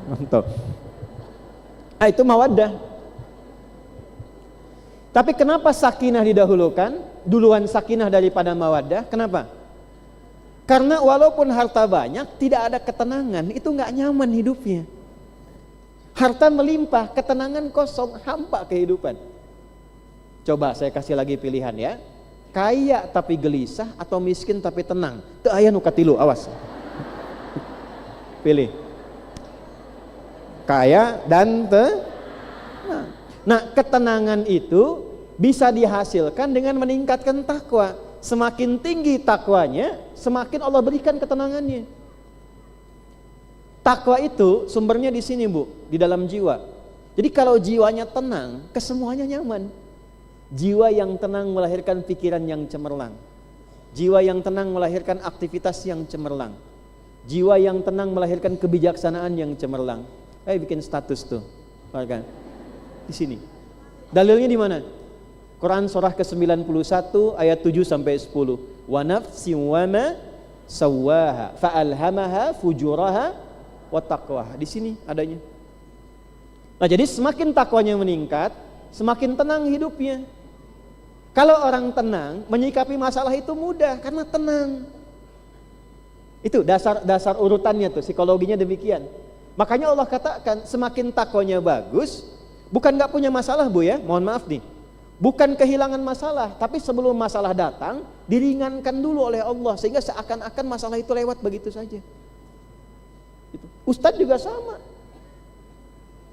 Mantap. Itu mawaddah. Tapi kenapa sakinah didahulukan? Duluan sakinah daripada mawaddah, kenapa? Karena walaupun harta banyak, tidak ada ketenangan, itu nggak nyaman hidupnya. Harta melimpah, ketenangan kosong, hampa kehidupan. Coba saya kasih lagi pilihan ya, kaya tapi gelisah atau miskin tapi tenang. Teu aya nu katilu, awas. Pilih. Kaya dan nah, ketenangan itu bisa dihasilkan dengan meningkatkan takwa. Semakin tinggi takwanya, semakin Allah berikan ketenangannya. Takwa itu sumbernya di sini, Bu, di dalam jiwa. Jadi kalau jiwanya tenang, kesemuanya nyaman. Jiwa yang tenang melahirkan pikiran yang cemerlang. Jiwa yang tenang melahirkan aktivitas yang cemerlang. Jiwa yang tenang melahirkan kebijaksanaan yang cemerlang. Bikin status tuh, kan? Di sini. Dalilnya di mana? Quran surah ke-91 ayat 7 sampai 10. Wa nafsin wa ma sawwaha fa'alhamaha fujuraha wa taqwaha. Di sini adanya. Nah, jadi semakin takwanya meningkat, semakin tenang hidupnya. Kalau orang tenang, menyikapi masalah itu mudah karena tenang. Itu dasar urutannya tuh, psikologinya demikian. Makanya Allah katakan semakin takwanya bagus, bukan gak punya masalah, Bu, ya, mohon maaf nih. Bukan kehilangan masalah, tapi sebelum masalah datang, diringankan dulu oleh Allah sehingga seakan-akan masalah itu lewat begitu saja. Ustadz juga sama.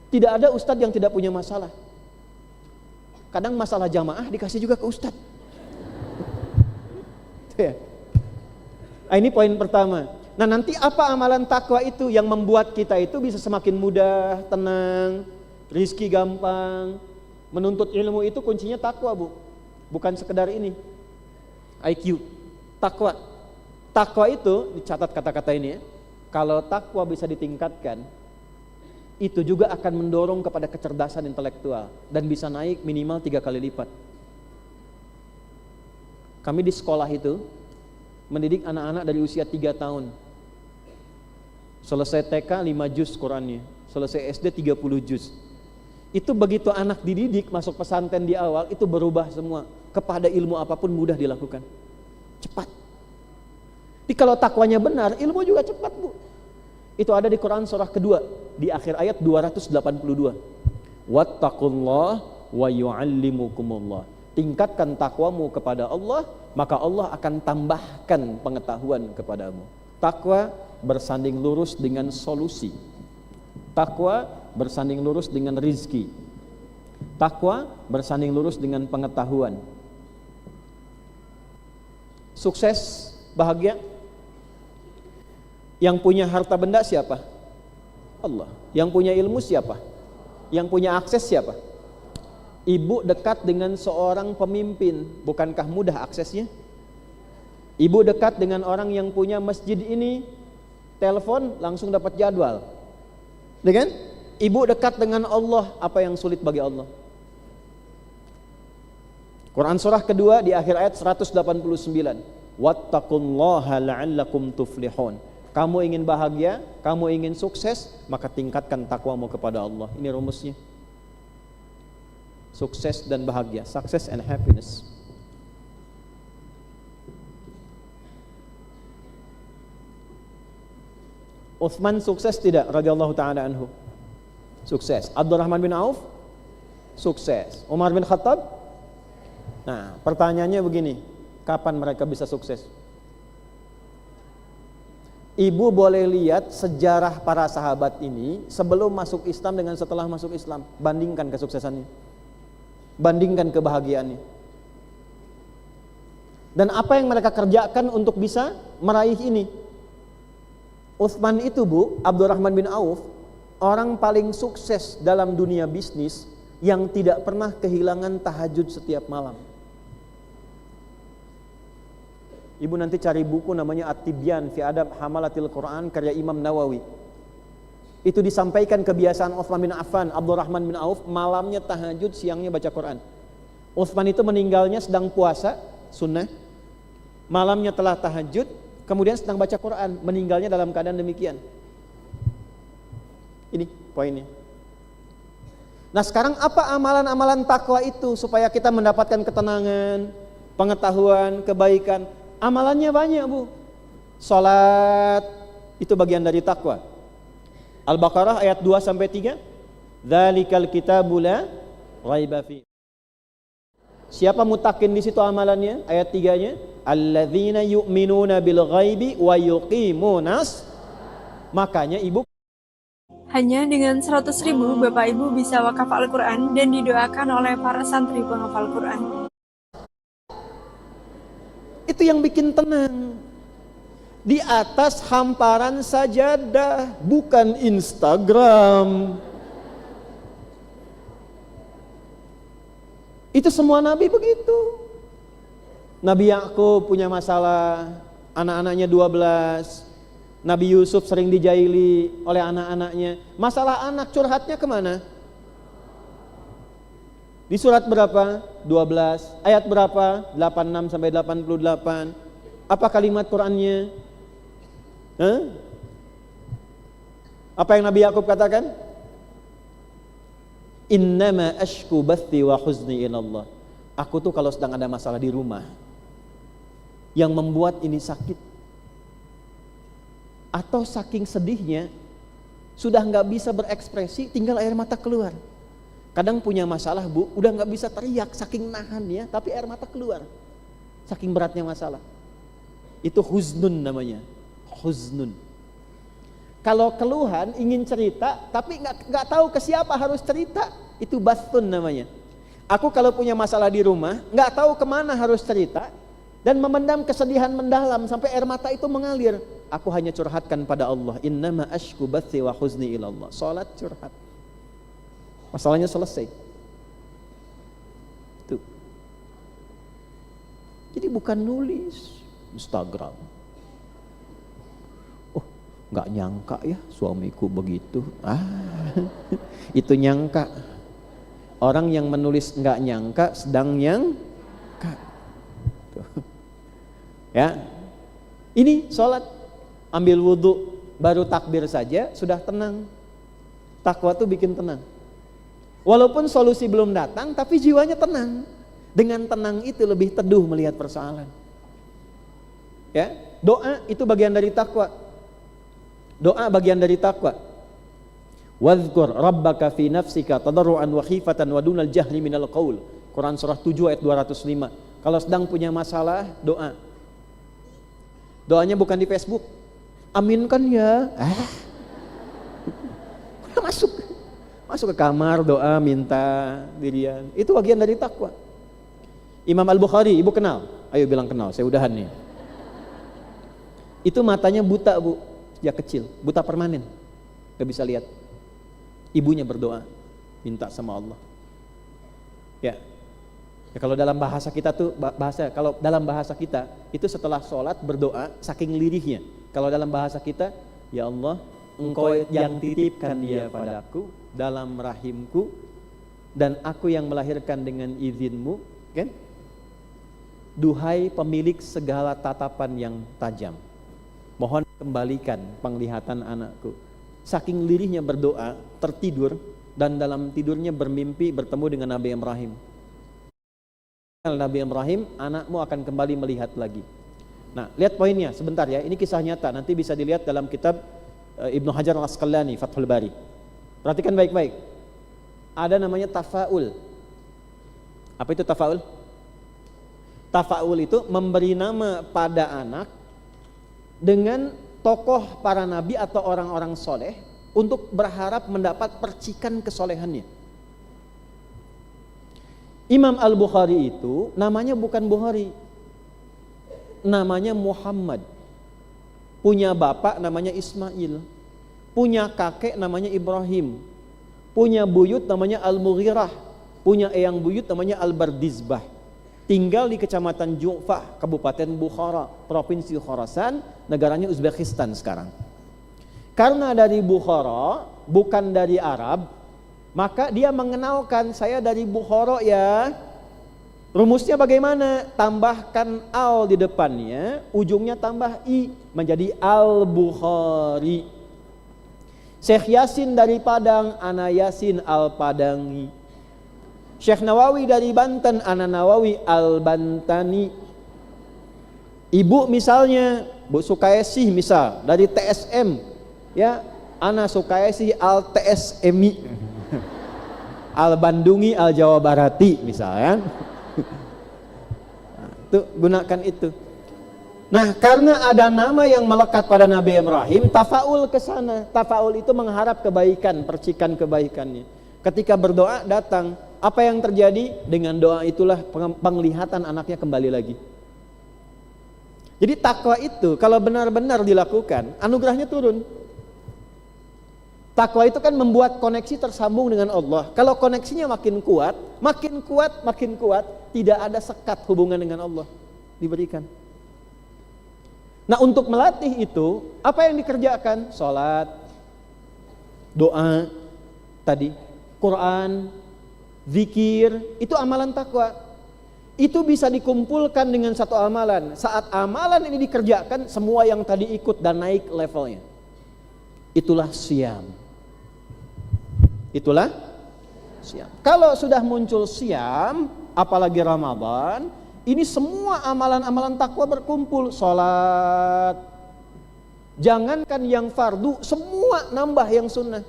Tidak ada ustadz yang tidak punya masalah. Kadang masalah jamaah dikasih juga ke ustadz. Ya. Nah, ini poin pertama. Nah, nanti apa amalan takwa itu yang membuat kita itu bisa semakin mudah, tenang, rizki gampang. Menuntut ilmu itu kuncinya takwa, Bu. Bukan sekedar ini IQ. Takwa. Takwa itu, dicatat kata-kata ini ya. Kalau takwa bisa ditingkatkan, itu juga akan mendorong kepada kecerdasan intelektual dan bisa naik minimal 3 kali lipat. Kami di sekolah itu mendidik anak-anak dari usia 3 tahun. Selesai TK 5 juz Qurannya, selesai SD 30 juz. Itu begitu anak dididik masuk pesantren di awal, itu berubah semua. Kepada ilmu apapun mudah dilakukan. Cepat. Jadi kalau takwanya benar, ilmu juga cepat, Bu. Itu ada di Quran surah kedua, di akhir ayat 282. Wattaqullah wa yu'allimukumullah. Tingkatkan takwamu kepada Allah, maka Allah akan tambahkan pengetahuan kepadamu. Takwa bersanding lurus dengan solusi. Takwa bersanding lurus dengan rizki. Takwa bersanding lurus dengan pengetahuan. Sukses, bahagia. Yang punya harta benda siapa? Allah. Yang punya ilmu siapa? Yang punya akses siapa? Ibu dekat dengan seorang pemimpin, bukankah mudah aksesnya? Ibu dekat dengan orang yang punya masjid ini, telepon langsung dapat jadwal. Dengan ibu dekat dengan Allah, apa yang sulit bagi Allah? Quran surah kedua di akhir ayat 189. Wattaqullaha la'allakum tuflihun. Kamu ingin bahagia, kamu ingin sukses, maka tingkatkan takwamu kepada Allah. Ini rumusnya. Sukses dan bahagia, success and happiness. Utsman sukses tidak radhiyallahu taala anhu? Sukses. Abdurrahman bin Auf sukses. Umar bin Khattab. Nah, pertanyaannya begini, kapan mereka bisa sukses? Ibu boleh lihat sejarah para sahabat ini sebelum masuk Islam dengan setelah masuk Islam. Bandingkan kesuksesannya, bandingkan kebahagiaannya, dan apa yang mereka kerjakan untuk bisa meraih ini. Utsman itu, Bu, Abdurrahman bin Auf, orang paling sukses dalam dunia bisnis yang tidak pernah kehilangan tahajud setiap malam. Ibu nanti cari buku namanya At-Tibyan fi Adab Hamalatil Quran karya Imam Nawawi. Itu disampaikan kebiasaan Utsman bin Affan, Abdurrahman bin Auf, malamnya tahajud, siangnya baca Quran. Utsman itu meninggalnya sedang puasa sunnah, malamnya telah tahajud, kemudian sedang baca Quran, meninggalnya dalam keadaan demikian. Ini poinnya. Nah, sekarang apa amalan-amalan takwa itu supaya kita mendapatkan ketenangan, pengetahuan, kebaikan? Amalannya banyak, Bu. Salat itu bagian dari takwa. Al-Baqarah ayat 2 sampai 3. Dzalikal kitabu la raiba fi. Siapa mutakin di situ amalannya? Ayat 3-nya, alladzina yu'minuna bil ghaibi wa yuqimunas. Makanya Ibu, hanya dengan 100.000 Bapak Ibu bisa wakaf Al-Quran dan didoakan oleh para santri penghafal Quran. itu yang bikin tenang. di atas hamparan sajadah, bukan Instagram. Itu semua nabi begitu. Nabi Yakub punya masalah, anak-anaknya 12. Nabi Yusuf sering dijaili oleh anak-anaknya. Masalah anak curhatnya kemana? Di surat berapa? 12. Ayat berapa? 86 sampai 88. Apa kalimat Qur'annya? Apa yang Nabi Yakub katakan? Innama ashku bathi wa huzni ilallah. Aku tuh kalau sedang ada masalah di rumah yang membuat ini sakit, atau saking sedihnya sudah nggak bisa berekspresi, tinggal air mata keluar. Kadang punya masalah bu, udah nggak bisa teriak saking nahannya, tapi air mata keluar saking beratnya masalah. Itu huznun namanya, huznun. Kalau keluhan ingin cerita tapi nggak tahu ke siapa harus cerita, itu bathun namanya. Aku kalau punya masalah di rumah nggak tahu kemana harus cerita dan memendam kesedihan mendalam sampai air mata itu mengalir, aku hanya curhatkan pada Allah. Innama ashku bathi wa huzni ilallah. Salat curhat, masalahnya selesai. Tuh. Jadi bukan nulis Instagram. Oh, nggak nyangka ya suamiku begitu. Itu nyangka. Orang yang menulis nggak nyangka sedang nyangka. Tuh. Ya, ini sholat, ambil wudhu, baru takbir saja sudah tenang. Takwa tuh bikin tenang. Walaupun solusi belum datang, tapi jiwanya tenang. Dengan tenang itu lebih teduh melihat persoalan. Ya, doa itu bagian dari takwa. Doa bagian dari takwa. Wadhkur rabbaka fi nafsika tadarruan wa khifatan wa dunal jahli minal qaul. Quran surah 7 ayat 205. Kalau sedang punya masalah, doa. Doanya bukan di Facebook. Aminkan ya. Masuk ke kamar, doa, minta dirian. Itu bagian dari takwa. Imam Al-Bukhari, ibu kenal? Ayo bilang kenal, saya udahan nih. Itu matanya buta bu, sejak kecil, buta permanen, gak bisa lihat. Ibunya berdoa, minta sama Allah. Ya, kalau dalam bahasa kita tuh kalau dalam bahasa kita itu setelah sholat berdoa saking lirihnya. Kalau dalam bahasa kita, ya Allah, Engkau yang titipkan dia padaku dalam rahimku dan aku yang melahirkan dengan izinmu, kan? Duhai pemilik segala tatapan yang tajam, mohon kembalikan penglihatan anakku. Saking lirihnya berdoa, tertidur dan dalam tidurnya bermimpi bertemu dengan Nabi Ibrahim. Nabi Ibrahim, anakmu akan kembali melihat lagi. Nah, lihat poinnya sebentar ya. Ini kisah nyata, nanti bisa dilihat dalam kitab Ibnu Hajar Al-Asqalani, Fathul Bari. Perhatikan baik-baik. Ada namanya tafaul. Apa itu tafaul? Tafaul itu memberi nama pada anak dengan tokoh para nabi atau orang-orang soleh untuk berharap mendapat percikan kesolehannya. Imam Al-Bukhari itu namanya bukan Bukhari, namanya Muhammad. Punya bapak namanya Ismail, punya kakek namanya Ibrahim, punya buyut namanya Al-Mughirah, punya eyang buyut namanya Al-Bardizbah. Tinggal di kecamatan Ju'fah, Kabupaten Bukhara, Provinsi Khorasan, negaranya Uzbekistan sekarang. Karena dari Bukhara, bukan dari Arab, maka dia mengenalkan, saya dari Bukhara ya. Rumusnya bagaimana? Tambahkan al di depannya, ujungnya tambah i, menjadi Al-Bukhari. Syekh Yasin dari Padang, ana Yasin Al-Padangi. Syekh Nawawi dari Banten, ana Nawawi Al-Bantani. Ibu misalnya, Bu Sukaesih misal, dari TSM, ya, ana Sukaesih Al-TSMI. Al-Bandungi Al-Jawa Barati misalnya. Tuh, gunakan itu. Nah, karena ada nama yang melekat pada Nabi Ibrahim, tafaul ke sana. Tafaul itu mengharap kebaikan, percikan kebaikannya. Ketika berdoa datang, apa yang terjadi? Dengan doa itulah penglihatan anaknya kembali lagi. Jadi takwa itu kalau benar-benar dilakukan, anugerahnya turun. Takwa itu kan membuat koneksi tersambung dengan Allah. Kalau koneksinya makin kuat, tidak ada sekat hubungan dengan Allah diberikan. Nah, untuk melatih itu, apa yang dikerjakan? Salat, doa, tadi, Quran, zikir, itu amalan takwa. Itu bisa dikumpulkan dengan satu amalan. Saat amalan ini dikerjakan, semua yang tadi ikut dan naik levelnya. Itulah siam. Itulah siam. Kalau sudah muncul siam, apalagi Ramadan, ini semua amalan-amalan takwa berkumpul. Salat, jangankan yang fardu, semua nambah yang sunnah.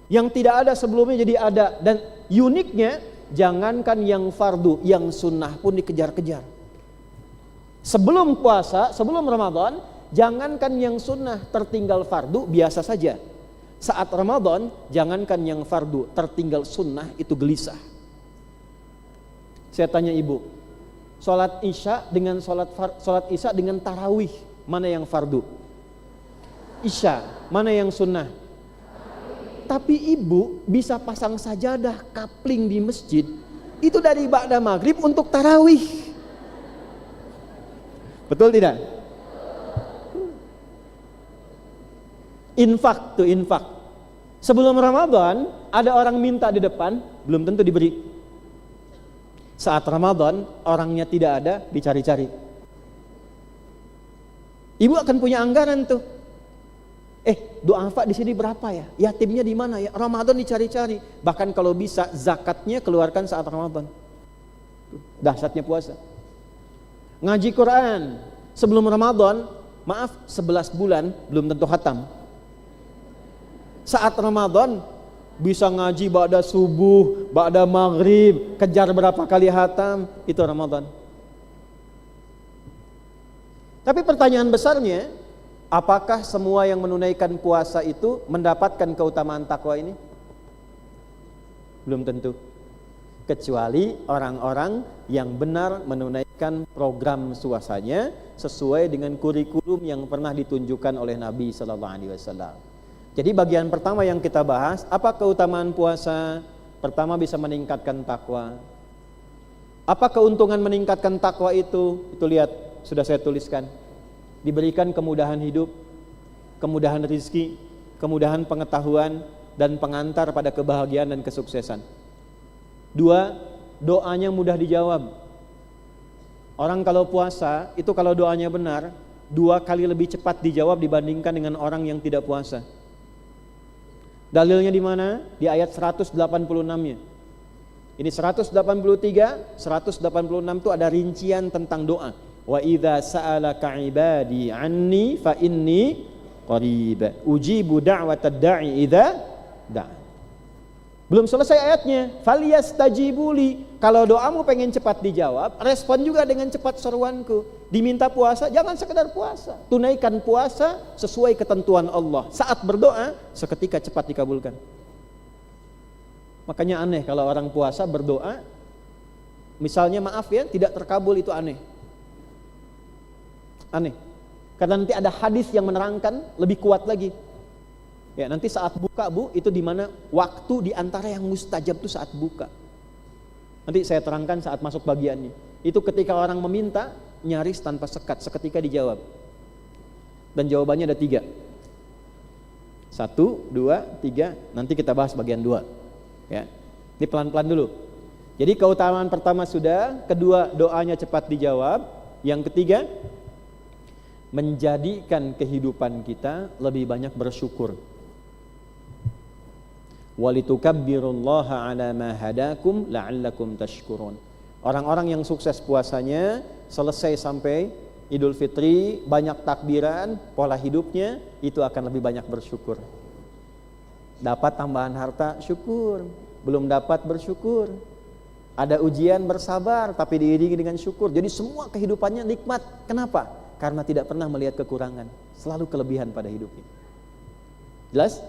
Yang tidak ada sebelumnya jadi ada. Dan uniknya, jangankan yang fardu, yang sunnah pun dikejar-kejar. Sebelum puasa, sebelum Ramadan, jangankan yang sunnah tertinggal fardu, biasa saja. Saat Ramadan, jangankan yang fardu tertinggal sunnah, itu gelisah. Saya tanya ibu, sholat isya dengan sholat isya dengan tarawih, mana yang fardu? Isya, mana yang sunnah? Tapi ibu bisa pasang sajadah kapling di masjid itu dari ba'da maghrib untuk tarawih. Betul tidak? Infak tuh, infak. Sebelum Ramadan ada orang minta di depan, belum tentu diberi. Saat Ramadan orangnya tidak ada, dicari-cari. Ibu akan punya anggaran tuh. Du'afa di sini berapa ya? Yatimnya di mana ya? Ramadan dicari-cari. Bahkan kalau bisa zakatnya keluarkan saat Ramadan. Dahsyatnya puasa. Ngaji Quran sebelum Ramadan, maaf 11 bulan belum tentu khatam. Saat Ramadan bisa ngaji ba'da subuh, ba'da maghrib, kejar berapa kali khatam, itu Ramadan. Tapi pertanyaan besarnya, apakah semua yang menunaikan puasa itu mendapatkan keutamaan takwa ini? Belum tentu. Kecuali orang-orang yang benar menunaikan program puasanya sesuai dengan kurikulum yang pernah ditunjukkan oleh Nabi sallallahu alaihi wasallam. Jadi bagian pertama yang kita bahas, apa keutamaan puasa? Pertama, bisa meningkatkan takwa. Apa keuntungan meningkatkan takwa itu? Itu lihat, sudah saya tuliskan. Diberikan kemudahan hidup, kemudahan rizki, kemudahan pengetahuan, dan pengantar pada kebahagiaan dan kesuksesan. 2, doanya mudah dijawab. Orang kalau puasa, itu kalau doanya benar, 2 kali lebih cepat dijawab dibandingkan dengan orang yang tidak puasa. Dalilnya di mana? Di ayat 186-nya. Ini 183, 186 itu ada rincian tentang doa. Wa idza sa'alaka 'ibadi 'anni fa inni qarib ujibu da'watad da'i idza da'a. Belum selesai ayatnya. Falyastajibuli. Kalau doamu pengen cepat dijawab, respon juga dengan cepat seruanku. Diminta puasa, jangan sekedar puasa. Tunaikan puasa sesuai ketentuan Allah. Saat berdoa, seketika cepat dikabulkan. Makanya aneh kalau orang puasa berdoa, misalnya maaf ya, tidak terkabul, itu aneh. Aneh. Karena nanti ada hadis yang menerangkan lebih kuat lagi. Ya, nanti saat buka Bu, itu di mana waktu di antara yang mustajab itu saat buka. Nanti saya terangkan saat masuk bagiannya. Itu ketika orang meminta, nyaris tanpa sekat, seketika dijawab. Dan jawabannya ada 3. 1, 2, 3, nanti kita bahas bagian 2. Ya. Ini pelan-pelan dulu. Jadi keutamaan pertama sudah, kedua doanya cepat dijawab, yang ketiga menjadikan kehidupan kita lebih banyak bersyukur. Walitukabbirullaha ala ma hadakum la'allakum tashkurun. Orang-orang yang sukses puasanya, selesai sampai Idul Fitri, banyak takbiran, pola hidupnya itu akan lebih banyak bersyukur. Dapat tambahan harta, syukur. Belum dapat, bersyukur. Ada ujian, bersabar, tapi diiringi dengan syukur. Jadi semua kehidupannya nikmat. Kenapa? Karena tidak pernah melihat kekurangan, selalu kelebihan pada hidupnya. Jelas?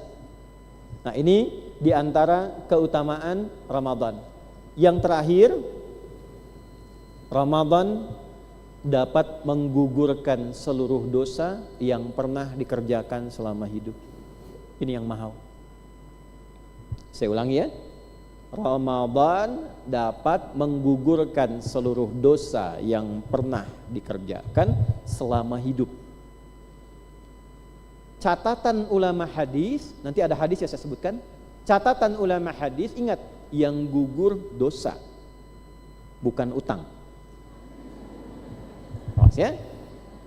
Nah, ini diantara keutamaan Ramadan. Yang terakhir, Ramadan dapat menggugurkan seluruh dosa yang pernah dikerjakan selama hidup. Ini yang mahal. Saya ulangi ya. Ramadan dapat menggugurkan seluruh dosa yang pernah dikerjakan selama hidup. Catatan ulama hadis, nanti ada hadis yang saya sebutkan. Catatan ulama hadis, ingat, yang gugur dosa, bukan utang. Awas ya.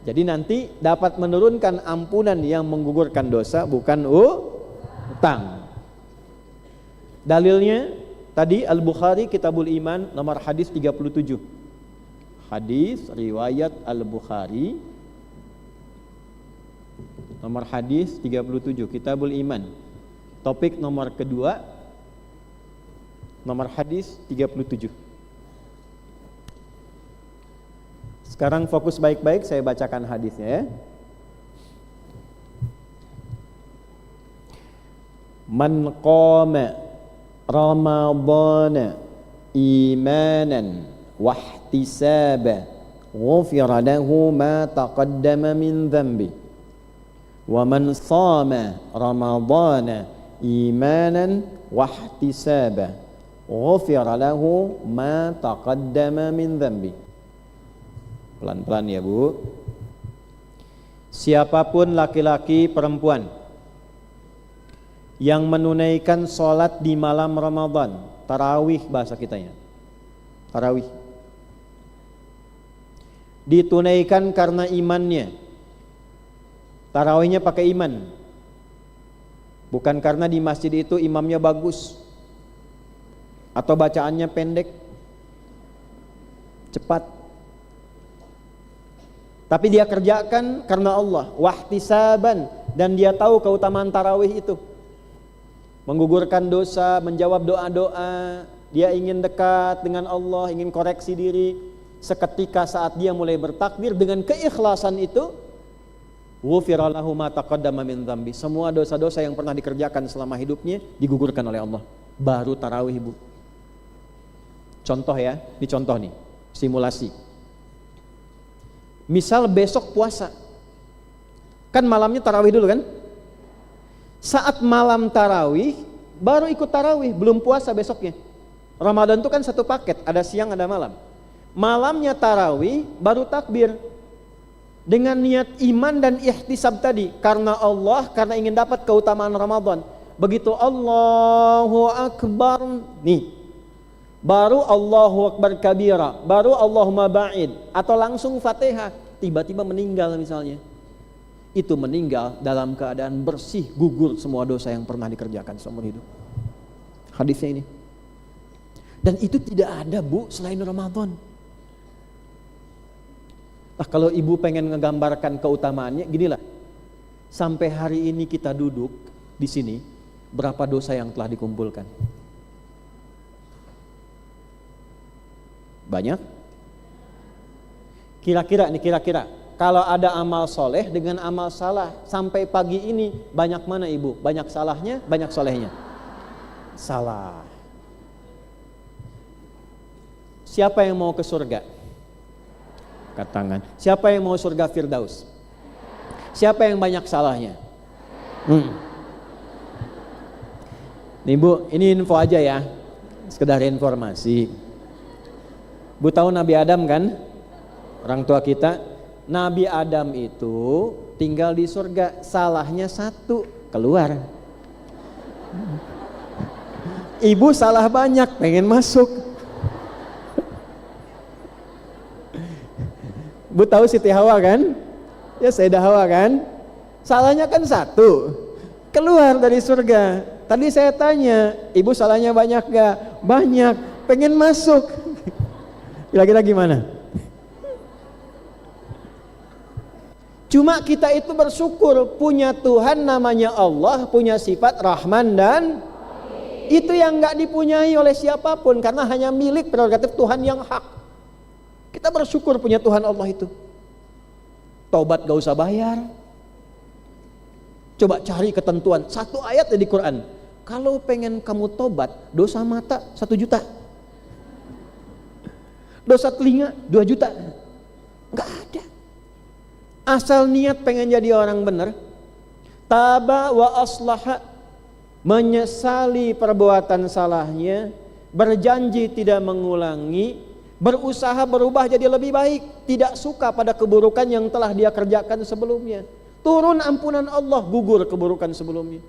Jadi nanti dapat menurunkan ampunan yang menggugurkan dosa, bukan utang. Dalilnya tadi Al-Bukhari Kitabul Iman nomor hadis 37. Hadis riwayat Al-Bukhari nomor hadis 37 Kitabul Iman. Topik nomor kedua, nomor hadis 37. Sekarang fokus baik-baik, saya bacakan hadisnya ya. Man qama Ramadana imanan wahtisaba ghufira lahu ma taqaddama min dhanbi wa man shama Ramadana imanan wahtisaba ghufira lahu ma taqaddama min dhanbi. Pelan-pelan ya Bu. Siapapun laki-laki perempuan yang menunaikan sholat di malam Ramadan, tarawih bahasa kitanya, tarawih, ditunaikan karena imannya. Tarawihnya pakai iman, bukan karena di masjid itu imamnya bagus atau bacaannya pendek, cepat, tapi dia kerjakan karena Allah, wahtisaban, dan dia tahu keutamaan tarawih itu. Menggugurkan dosa, menjawab doa-doa, dia ingin dekat dengan Allah, ingin koreksi diri. Seketika saat dia mulai bertakbir dengan keikhlasan itu, ghufira lahu ma taqaddama min dzambi. Semua dosa-dosa yang pernah dikerjakan selama hidupnya digugurkan oleh Allah. Baru tarawih Bu. Contoh ya, ini contoh nih, simulasi. Misal besok puasa, kan malamnya tarawih dulu kan? Saat malam tarawih, baru ikut tarawih, belum puasa besoknya. Ramadan itu kan satu paket, ada siang ada malam. Malamnya tarawih, baru takbir dengan niat iman dan ihtisab tadi, karena Allah, karena ingin dapat keutamaan Ramadan. Begitu Allahu Akbar, nih, baru Allahu Akbar kabira, baru Allahumma ba'id, atau langsung Fatihah, tiba-tiba meninggal misalnya. Itu meninggal dalam keadaan bersih, gugur semua dosa yang pernah dikerjakan seumur hidup. Hadisnya ini. Dan itu tidak ada Bu selain Ramadan. Nah, kalau ibu pengen ngegambarkan keutamaannya, ginilah. Sampai hari ini kita duduk di sini, berapa dosa yang telah dikumpulkan? Banyak? Kira-kira kalau ada amal soleh dengan amal salah sampai pagi ini, banyak mana ibu? Banyak salahnya, banyak solehnya? Salah. Siapa yang mau ke surga? Angkat tangan. Siapa yang mau surga Firdaus? Siapa yang banyak salahnya? Nih Bu, ini info aja ya, sekedar informasi. Bu tahu Nabi Adam kan? Orang tua kita. Nabi Adam itu tinggal di surga, salahnya satu, keluar. Ibu salah banyak, pengen masuk. Bu tahu Siti Hawa kan? Ya Sayyidah Hawa kan? Salahnya kan satu, keluar dari surga. Tadi saya tanya, ibu salahnya banyak gak? Banyak, pengen masuk. Kira-kira gimana? Cuma kita itu bersyukur punya Tuhan namanya Allah, punya sifat Rahman dan itu yang gak dipunyai oleh siapapun, karena hanya milik prerogatif Tuhan yang hak. Kita bersyukur punya Tuhan Allah itu. Taubat gak usah bayar. Coba cari ketentuan, satu ayat di Quran. Kalau pengen kamu tobat, dosa mata 1 juta, dosa telinga 2 juta. Nggak ada. Asal niat pengen jadi orang benar, taba wa aslaha, menyesali perbuatan salahnya, berjanji tidak mengulangi, berusaha berubah jadi lebih baik, tidak suka pada keburukan yang telah dia kerjakan sebelumnya. Turun ampunan Allah, gugur keburukan sebelumnya.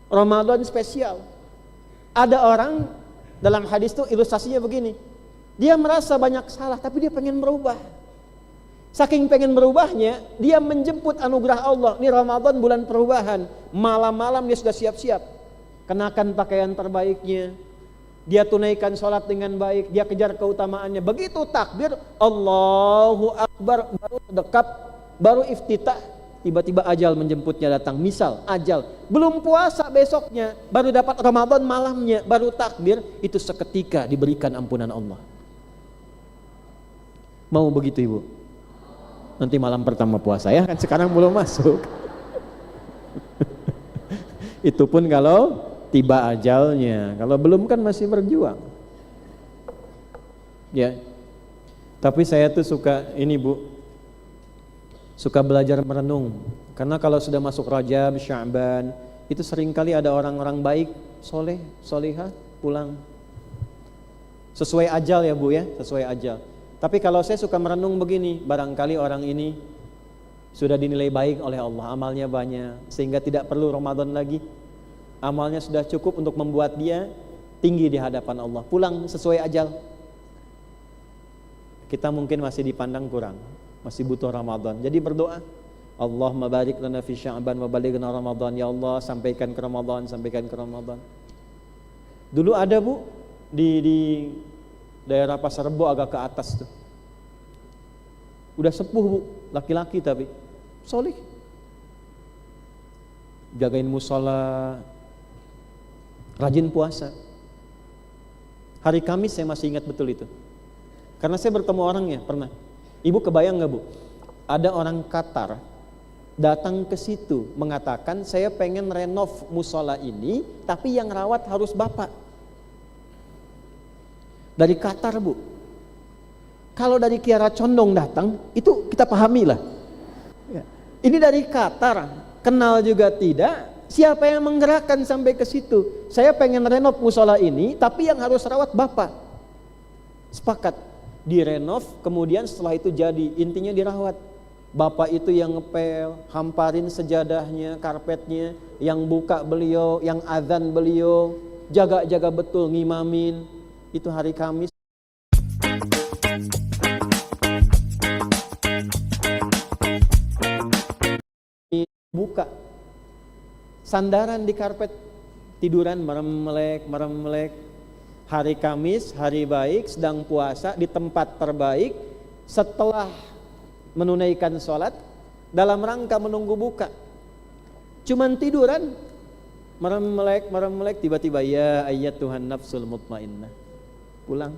Ramadan spesial. Ada orang dalam hadis itu ilustrasinya begini. Dia merasa banyak salah tapi dia pengen berubah. Saking pengen berubahnya, dia menjemput anugerah Allah. Ini Ramadan bulan perubahan. Malam-malam dia sudah siap-siap. Kenakan pakaian terbaiknya. Dia tunaikan sholat dengan baik. Dia kejar keutamaannya. Begitu takbir, Allahu Akbar, baru dekap, baru iftitah. Tiba-tiba ajal menjemputnya datang. Misal ajal, belum puasa besoknya, baru dapat Ramadan malamnya, baru takbir. Itu seketika diberikan ampunan Allah. Mau begitu ibu? Nanti malam pertama puasa ya, kan sekarang belum masuk. Itu pun kalau tiba ajalnya, kalau belum kan masih berjuang. Ya. Tapi saya tuh suka ini Bu, suka belajar merenung. Karena kalau sudah masuk Rajab, Sya'ban, itu seringkali ada orang-orang baik, soleh, solihah pulang. Sesuai ajal ya Bu ya, sesuai ajal. Tapi kalau saya suka merenung begini, barangkali orang ini sudah dinilai baik oleh Allah, amalnya banyak, sehingga tidak perlu Ramadan lagi. Amalnya sudah cukup untuk membuat dia tinggi di hadapan Allah. Pulang sesuai ajal. Kita mungkin masih dipandang kurang, masih butuh Ramadan. Jadi berdoa, Allahumma barik lana fi Sya'ban wa balighna Ramadan. Ya Allah, sampaikan ke Ramadan, sampaikan ke Ramadan. Dulu ada Bu di daerah Pasar Rebo agak ke atas tuh. Udah sepuh Bu, laki-laki tapi solih. Jagain musola, rajin puasa. Hari Kamis saya masih ingat betul itu. Karena saya bertemu orangnya pernah. Ibu kebayang gak Bu? Ada orang Qatar datang ke situ mengatakan saya pengen renov musola ini, tapi yang rawat harus bapak. Dari Qatar Bu. Kalau dari Kiara Condong datang, itu kita pahami lah. Ini dari Qatar, kenal juga tidak. Siapa yang menggerakkan sampai ke situ? Saya pengen renov musola ini, tapi yang harus rawat bapak. Sepakat, direnov, kemudian setelah itu jadi, intinya dirawat. Bapak itu yang ngepel, hamparin sejadahnya, karpetnya, yang buka beliau, yang azan beliau, jaga-jaga betul, ngimamin. Itu hari Kamis. Buka sandaran di karpet, tiduran merem-melek. Hari Kamis, hari baik, sedang puasa di tempat terbaik, setelah menunaikan sholat, dalam rangka menunggu buka. Cuman tiduran, merem-melek, tiba-tiba ya ayyatuhan nafsul mutmainnah. Pulang.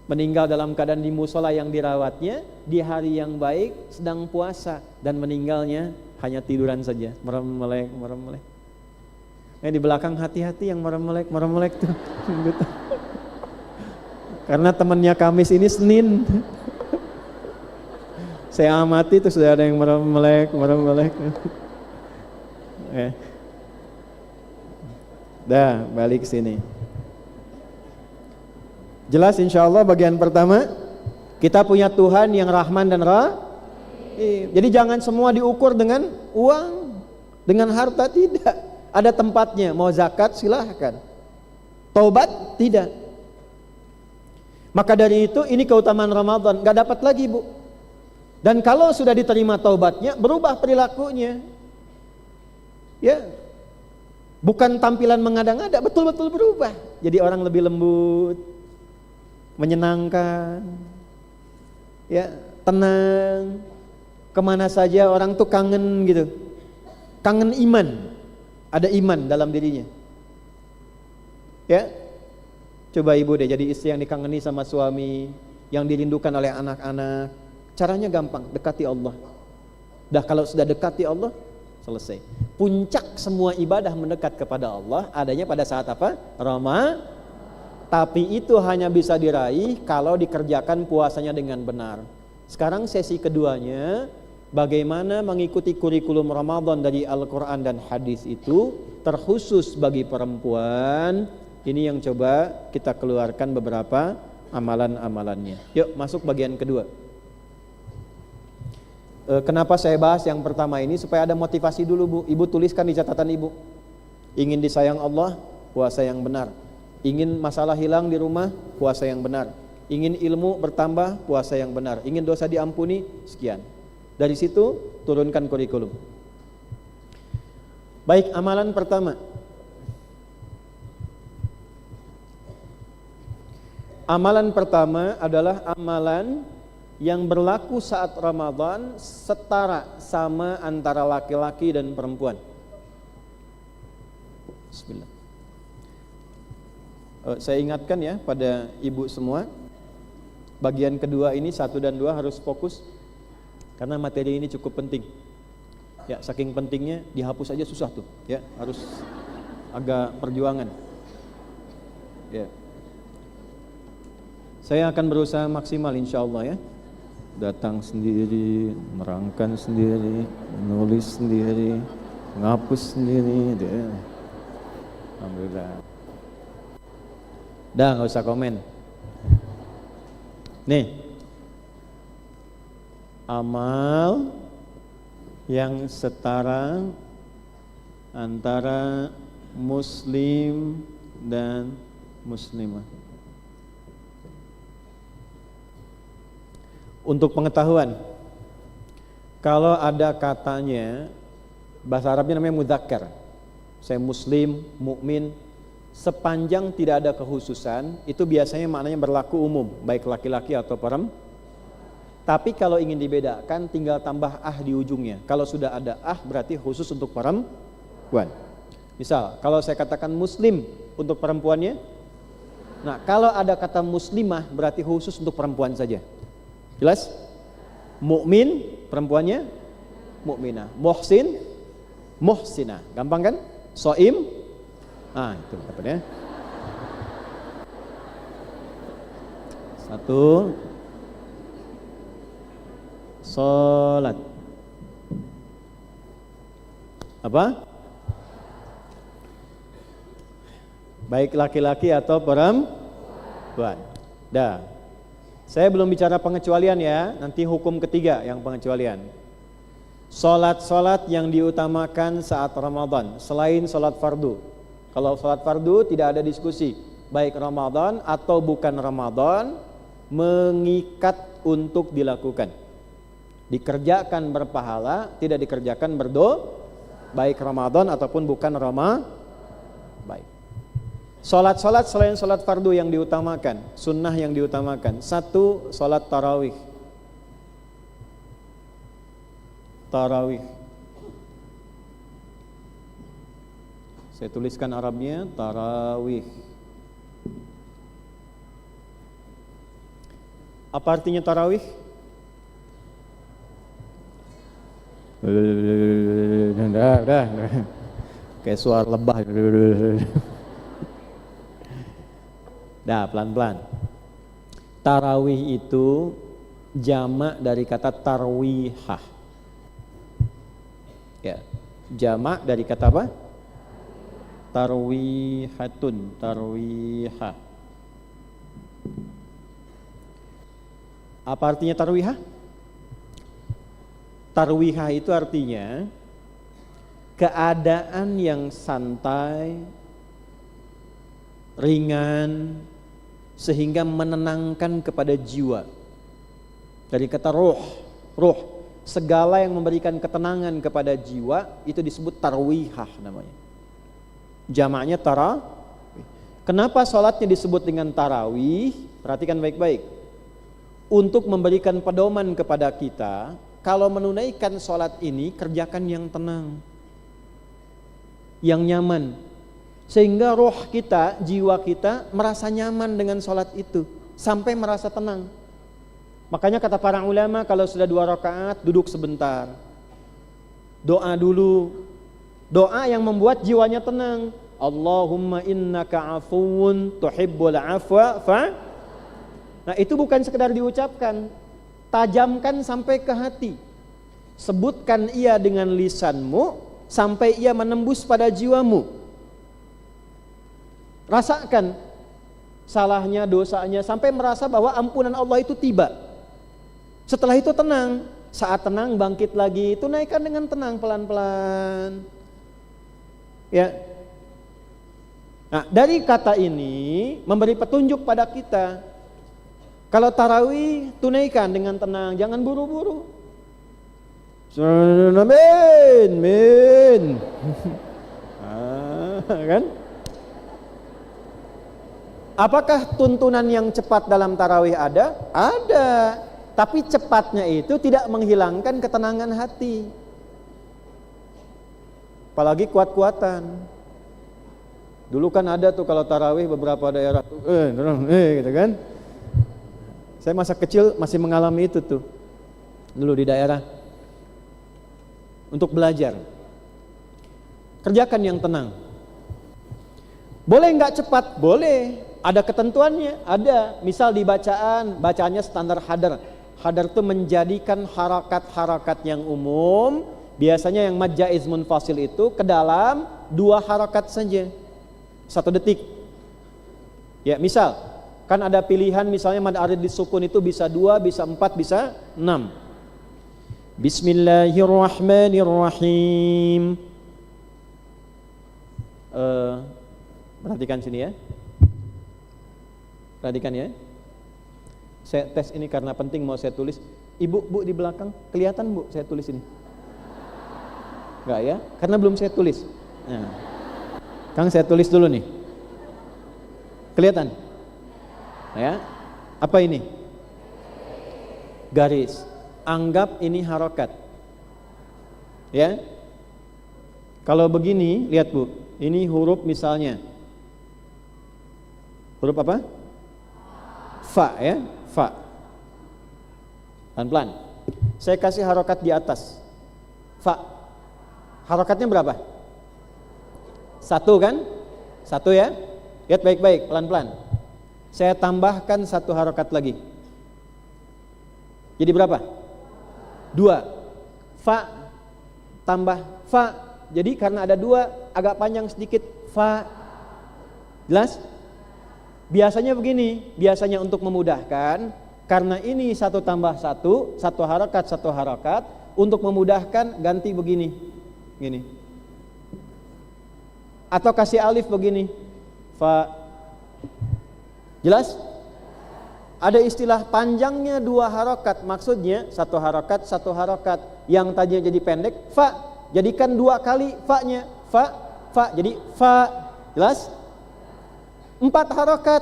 Meninggal dalam keadaan di musola yang dirawatnya, di hari yang baik, sedang puasa, dan meninggalnya hanya tiduran saja, merem-melek. Di belakang hati-hati yang merem-melek tuh. Karena temannya Kamis ini Senin. Saya amati tuh sudah ada yang merem-melek. Dah, balik sini. Jelas insya Allah bagian pertama, kita punya Tuhan yang Rahman dan Rahim. Jadi jangan semua diukur dengan uang, dengan harta, tidak. Ada tempatnya, mau zakat silahkan, taubat tidak. Maka dari itu ini keutamaan Ramadan, gak dapat lagi Bu. Dan kalau sudah diterima taubatnya, berubah perilakunya. Ya, bukan tampilan mengada-ngada, betul-betul berubah. Jadi orang lebih lembut, menyenangkan, ya, tenang. Kemana saja orang tuh kangen gitu, kangen iman, ada iman dalam dirinya. Ya, coba ibu deh jadi istri yang dikangeni sama suami, yang dirindukan oleh anak-anak. Caranya gampang, dekati Allah. Dah kalau sudah dekati Allah, selesai. Puncak semua ibadah mendekat kepada Allah adanya pada saat apa? Tapi itu hanya bisa diraih kalau dikerjakan puasanya dengan benar. Sekarang sesi keduanya, bagaimana mengikuti kurikulum Ramadan dari Al-Quran dan hadis itu terkhusus bagi perempuan. Ini yang coba kita keluarkan beberapa amalan-amalannya. Yuk masuk bagian kedua. Kenapa saya bahas yang pertama ini? Supaya ada motivasi dulu Bu. Ibu tuliskan di catatan Ibu. Ingin disayang Allah, puasa yang benar. Ingin masalah hilang di rumah, puasa yang benar. Ingin ilmu bertambah, puasa yang benar. Ingin dosa diampuni, sekian. Dari situ turunkan kurikulum. Baik, amalan pertama. Amalan pertama adalah amalan yang berlaku saat Ramadan setara sama antara laki-laki dan perempuan. Bismillah. Saya ingatkan ya pada ibu semua, bagian kedua ini 1 dan 2 harus fokus karena materi ini cukup penting. Ya, saking pentingnya dihapus aja susah tuh, ya, harus agak perjuangan. Ya. Saya akan berusaha maksimal insya Allah ya. Datang sendiri, merangkan sendiri, nulis sendiri, menghapus sendiri. Alhamdulillah. Dah nggak usah komen. Nih, amal yang setara antara muslim dan muslimah. Untuk pengetahuan, kalau ada katanya, bahasa Arabnya namanya mudzakkar. Saya muslim, mukmin, sepanjang tidak ada kekhususan, itu biasanya maknanya berlaku umum, baik laki-laki atau perempuan. Tapi kalau ingin dibedakan, tinggal tambah di ujungnya. Kalau sudah ada berarti khusus untuk perempuan. Misal, kalau saya katakan muslim untuk perempuannya, nah kalau ada kata muslimah berarti khusus untuk perempuan saja. Jelas? Mukmin perempuannya mukminah, muhsin muhsinah. Gampang kan? Shaim, itu dapatnya. 1 salat. Apa? Baik laki-laki atau perempuan. Dah. Saya belum bicara pengecualian ya, nanti hukum ketiga yang pengecualian. Salat-salat yang diutamakan saat Ramadan selain salat fardu. Kalau salat fardu tidak ada diskusi, baik Ramadan atau bukan Ramadan, mengikat untuk dilakukan. Dikerjakan berpahala, tidak dikerjakan berdoa, baik Ramadan ataupun bukan Ramadan. Baik. Salat-salat selain salat fardu yang diutamakan, sunnah yang diutamakan. 1, salat tarawih. Tarawih. Saya tuliskan Arabnya, tarawih. Apa artinya tarawih? Udah. Kayak suara lebah. Dah, pelan-pelan. Tarawih itu jamak dari kata tarwihah. Ya, jamak dari kata apa? Tarwihatun, tarwihah. Apa artinya tarwihah? Tarwihah itu artinya keadaan yang santai, ringan, sehingga menenangkan kepada jiwa. Dari kata ruh, segala yang memberikan ketenangan kepada jiwa itu disebut tarwihah namanya. Jamaknya tarawih. Kenapa sholatnya disebut dengan tarawih? Perhatikan baik-baik. Untuk memberikan pedoman kepada kita, kalau menunaikan sholat ini kerjakan yang tenang, yang nyaman, sehingga roh kita, jiwa kita merasa nyaman dengan sholat itu, sampai merasa tenang. Makanya kata para ulama, kalau sudah 2 rakaat duduk sebentar, doa dulu. Doa yang membuat jiwanya tenang. Allahumma innaka afuwun tuhibbul afwa fa. Nah, itu bukan sekedar diucapkan, tajamkan sampai ke hati. Sebutkan ia dengan lisanmu sampai ia menembus pada jiwamu. Rasakan salahnya, dosanya, sampai merasa bahwa ampunan Allah itu tiba. Setelah itu tenang. Saat tenang bangkit lagi, tunaikan dengan tenang pelan-pelan. Ya. Nah, dari kata ini memberi petunjuk pada kita. Kalau tarawih tunaikan dengan tenang, jangan buru-buru. Amin, amin. Kan? Apakah tuntunan yang cepat dalam tarawih ada? Ada. Tapi cepatnya itu tidak menghilangkan ketenangan hati. Apalagi kuat-kuatan. Dulu kan ada tuh kalau tarawih beberapa daerah tuh, gitu kan. Saya masa kecil masih mengalami itu tuh. Dulu di daerah. Untuk belajar. Kerjakan yang tenang. Boleh nggak cepat? Boleh. Ada ketentuannya, ada. Misal di bacaannya standar hadar. Hadar itu menjadikan harakat-harakat yang umum. Biasanya yang mad jaiz munfasil itu ke dalam 2 harakat saja. 1 detik. Ya, misal kan ada pilihan misalnya mad arid disukun itu bisa 2, bisa 4, bisa 6. Bismillahirrahmanirrahim. Perhatikan sini ya. Perhatikan ya. Saya tes ini karena penting mau saya tulis. Ibu, Bu di belakang, kelihatan Bu saya tulis ini? Enggak ya? Karena belum saya tulis. Nah. Kang saya tulis dulu nih. Kelihatan? Ya. Apa ini? Garis. Anggap ini harokat. Ya. Kalau begini, lihat Bu. Ini huruf misalnya. Huruf apa? Fa ya, fa. Pelan-pelan. Saya kasih harokat di atas. Fa. Harokatnya berapa? 1 kan? 1 ya. Lihat baik-baik, pelan-pelan. Saya tambahkan 1 harokat lagi. Jadi berapa? 2. Fa tambah fa. Jadi karena ada 2 agak panjang sedikit. Fa. Jelas? Biasanya begini, biasanya untuk memudahkan, karena ini 1 tambah 1, 1 harakat, untuk memudahkan ganti begini, gini. Atau kasih alif begini, fa. Jelas? Ada istilah panjangnya 2 harakat, maksudnya 1 harakat, yang tadinya jadi pendek, fa, jadikan 2 kali fa-nya, fa, jadi fa. Jelas? 4 harokat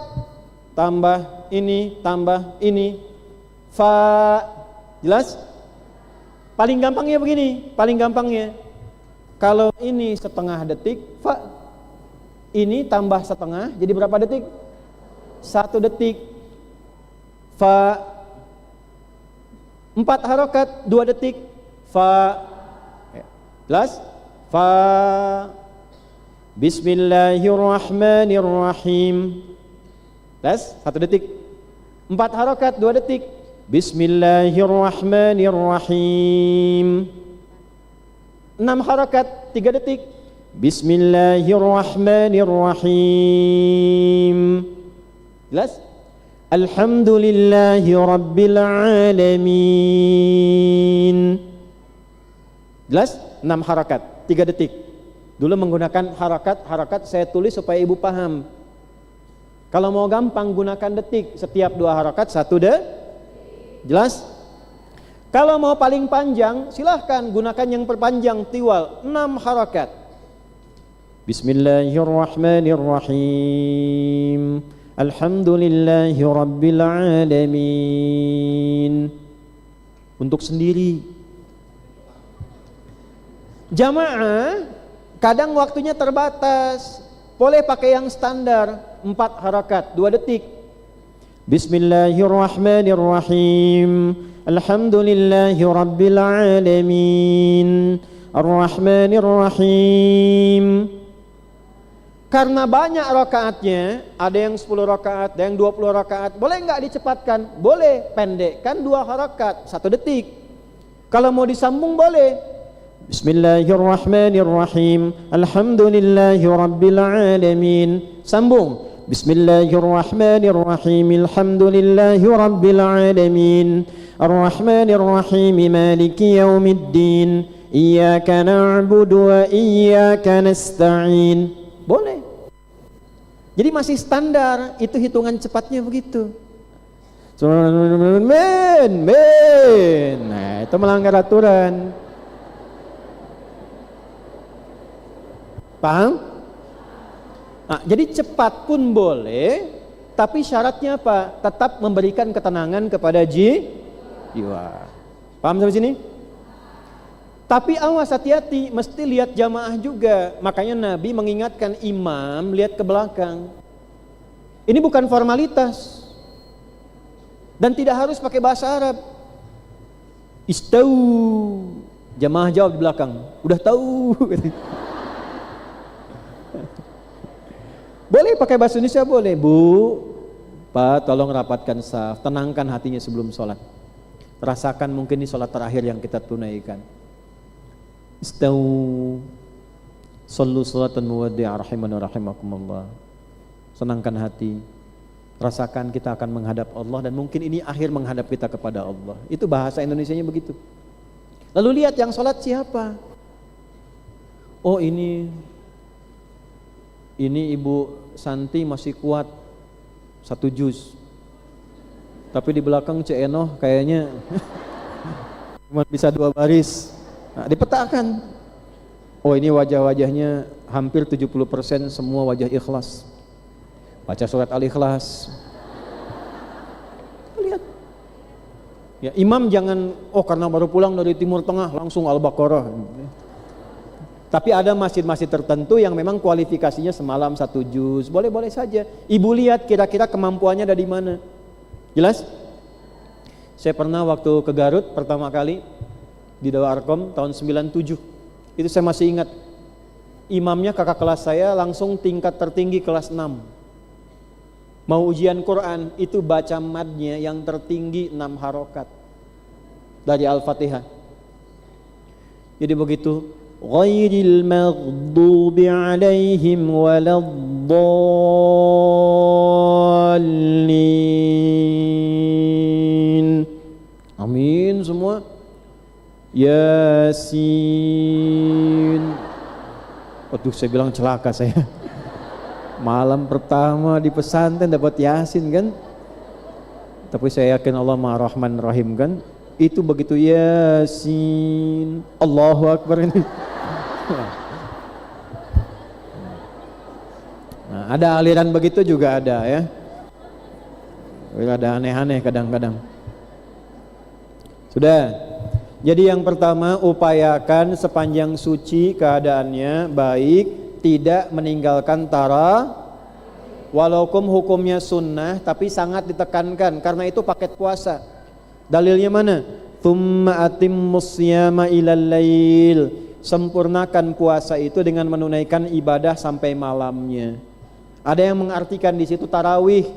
tambah ini fa. Jelas? Paling gampangnya begini, kalau ini setengah detik fa, ini tambah setengah jadi berapa detik? 1 detik. Fa 4 harokat 2 detik fa. Jelas? Fa. Bismillahirrahmanirrahim. Jelas? 1 detik. 4 harokat 2 detik. Bismillahirrahmanirrahim. 6 harokat 3 detik. Bismillahirrahmanirrahim. Jelas? Alhamdulillahi rabbil alamin. Jelas? 6 harokat 3 detik. Dulu menggunakan harakat saya tulis supaya ibu paham. Kalau mau gampang gunakan detik, setiap 2 harakat 1 Jelas? Kalau mau paling panjang silahkan gunakan yang perpanjang, tiwal 6 harakat. Bismillahirrahmanirrahim. Alhamdulillahi rabbil alamin. Untuk sendiri. Jamaah kadang waktunya terbatas, boleh pakai yang standar 4 harakat 2 detik. Bismillahirrahmanirrahim. Alhamdulillahi rabbil alamin. Ar-Rahmanirrahim. Karena banyak rakaatnya, ada yang 10 rakaat, ada yang 20 rakaat, boleh nggak dicepatkan? Boleh, pendekkan 2 rakaat, 1 detik. Kalau mau disambung boleh. Bismillahirrahmanirrahim. Alhamdulillahi rabbil alamin. Sambung. Bismillahirrahmanirrahim. Alhamdulillahi rabbil alamin. Arrahmanirrahim. Maliki yaumiddin. Iyyaka na'budu wa iyyaka nasta'in. Boleh. Jadi masih standar, itu hitungan cepatnya begitu. Nah, itu melanggar aturan. Paham? Nah, jadi cepat pun boleh, tapi syaratnya apa? Tetap memberikan ketenangan kepada jiwa. Paham sampai sini? Tapi awas, hati-hati, mesti lihat jamaah juga. Makanya Nabi mengingatkan imam lihat ke belakang. Ini bukan formalitas. Dan tidak harus pakai bahasa Arab. Istau. Jamaah jawab di belakang, udah tahu. Boleh pakai bahasa Indonesia, boleh. Bu, Pak, tolong rapatkan saf, tenangkan hatinya sebelum sholat. Rasakan mungkin ini sholat terakhir yang kita tunaikan. Istau. Sallu salatan muwaddi'a rahimana rahimakumullah. Senangkan hati. Rasakan kita akan menghadap Allah, dan mungkin ini akhir menghadap kita kepada Allah. Itu bahasa Indonesianya begitu. Lalu lihat yang sholat siapa. Oh, ini Ibu Santi masih kuat 1 juz. Tapi di belakang Cik Enoh kayaknya cuma bisa 2 baris. Nah, dipetakan. Oh, ini wajah-wajahnya hampir 70% semua wajah ikhlas. Baca surat Al-Ikhlas. Lihat. Ya, imam jangan karena baru pulang dari Timur Tengah langsung Al-Baqarah. Tapi ada masjid-masjid tertentu yang memang kualifikasinya semalam 1 juz. Boleh-boleh saja. Ibu lihat kira-kira kemampuannya dari mana. Jelas? Saya pernah waktu ke Garut pertama kali di Dawa Arkom tahun 97. Itu saya masih ingat. Imamnya kakak kelas saya, langsung tingkat tertinggi kelas 6. Mau ujian Quran, itu baca madnya yang tertinggi 6 harokat dari Al-Fatihah. Jadi begitu. Ghairil maghdubi alaihim waladdallin. Amin semua. Yasin. Waduh, saya bilang celaka saya. Malam pertama di pesantren dapat Yasin kan. Tapi saya yakin Allah Maha Rahman Rahim kan. Itu begitu Yasin, Allahu Akbar ini. Nah, ada aliran begitu juga ada ya. Ada aneh-aneh kadang-kadang. Sudah. Jadi yang pertama, upayakan sepanjang suci keadaannya baik, tidak meninggalkan walaupun hukumnya sunnah, tapi sangat ditekankan karena itu paket puasa. Dalilnya mana? Tsumma atimmus siyama ilal lail. Sempurnakan puasa itu dengan menunaikan ibadah sampai malamnya. Ada yang mengartikan di situ tarawih,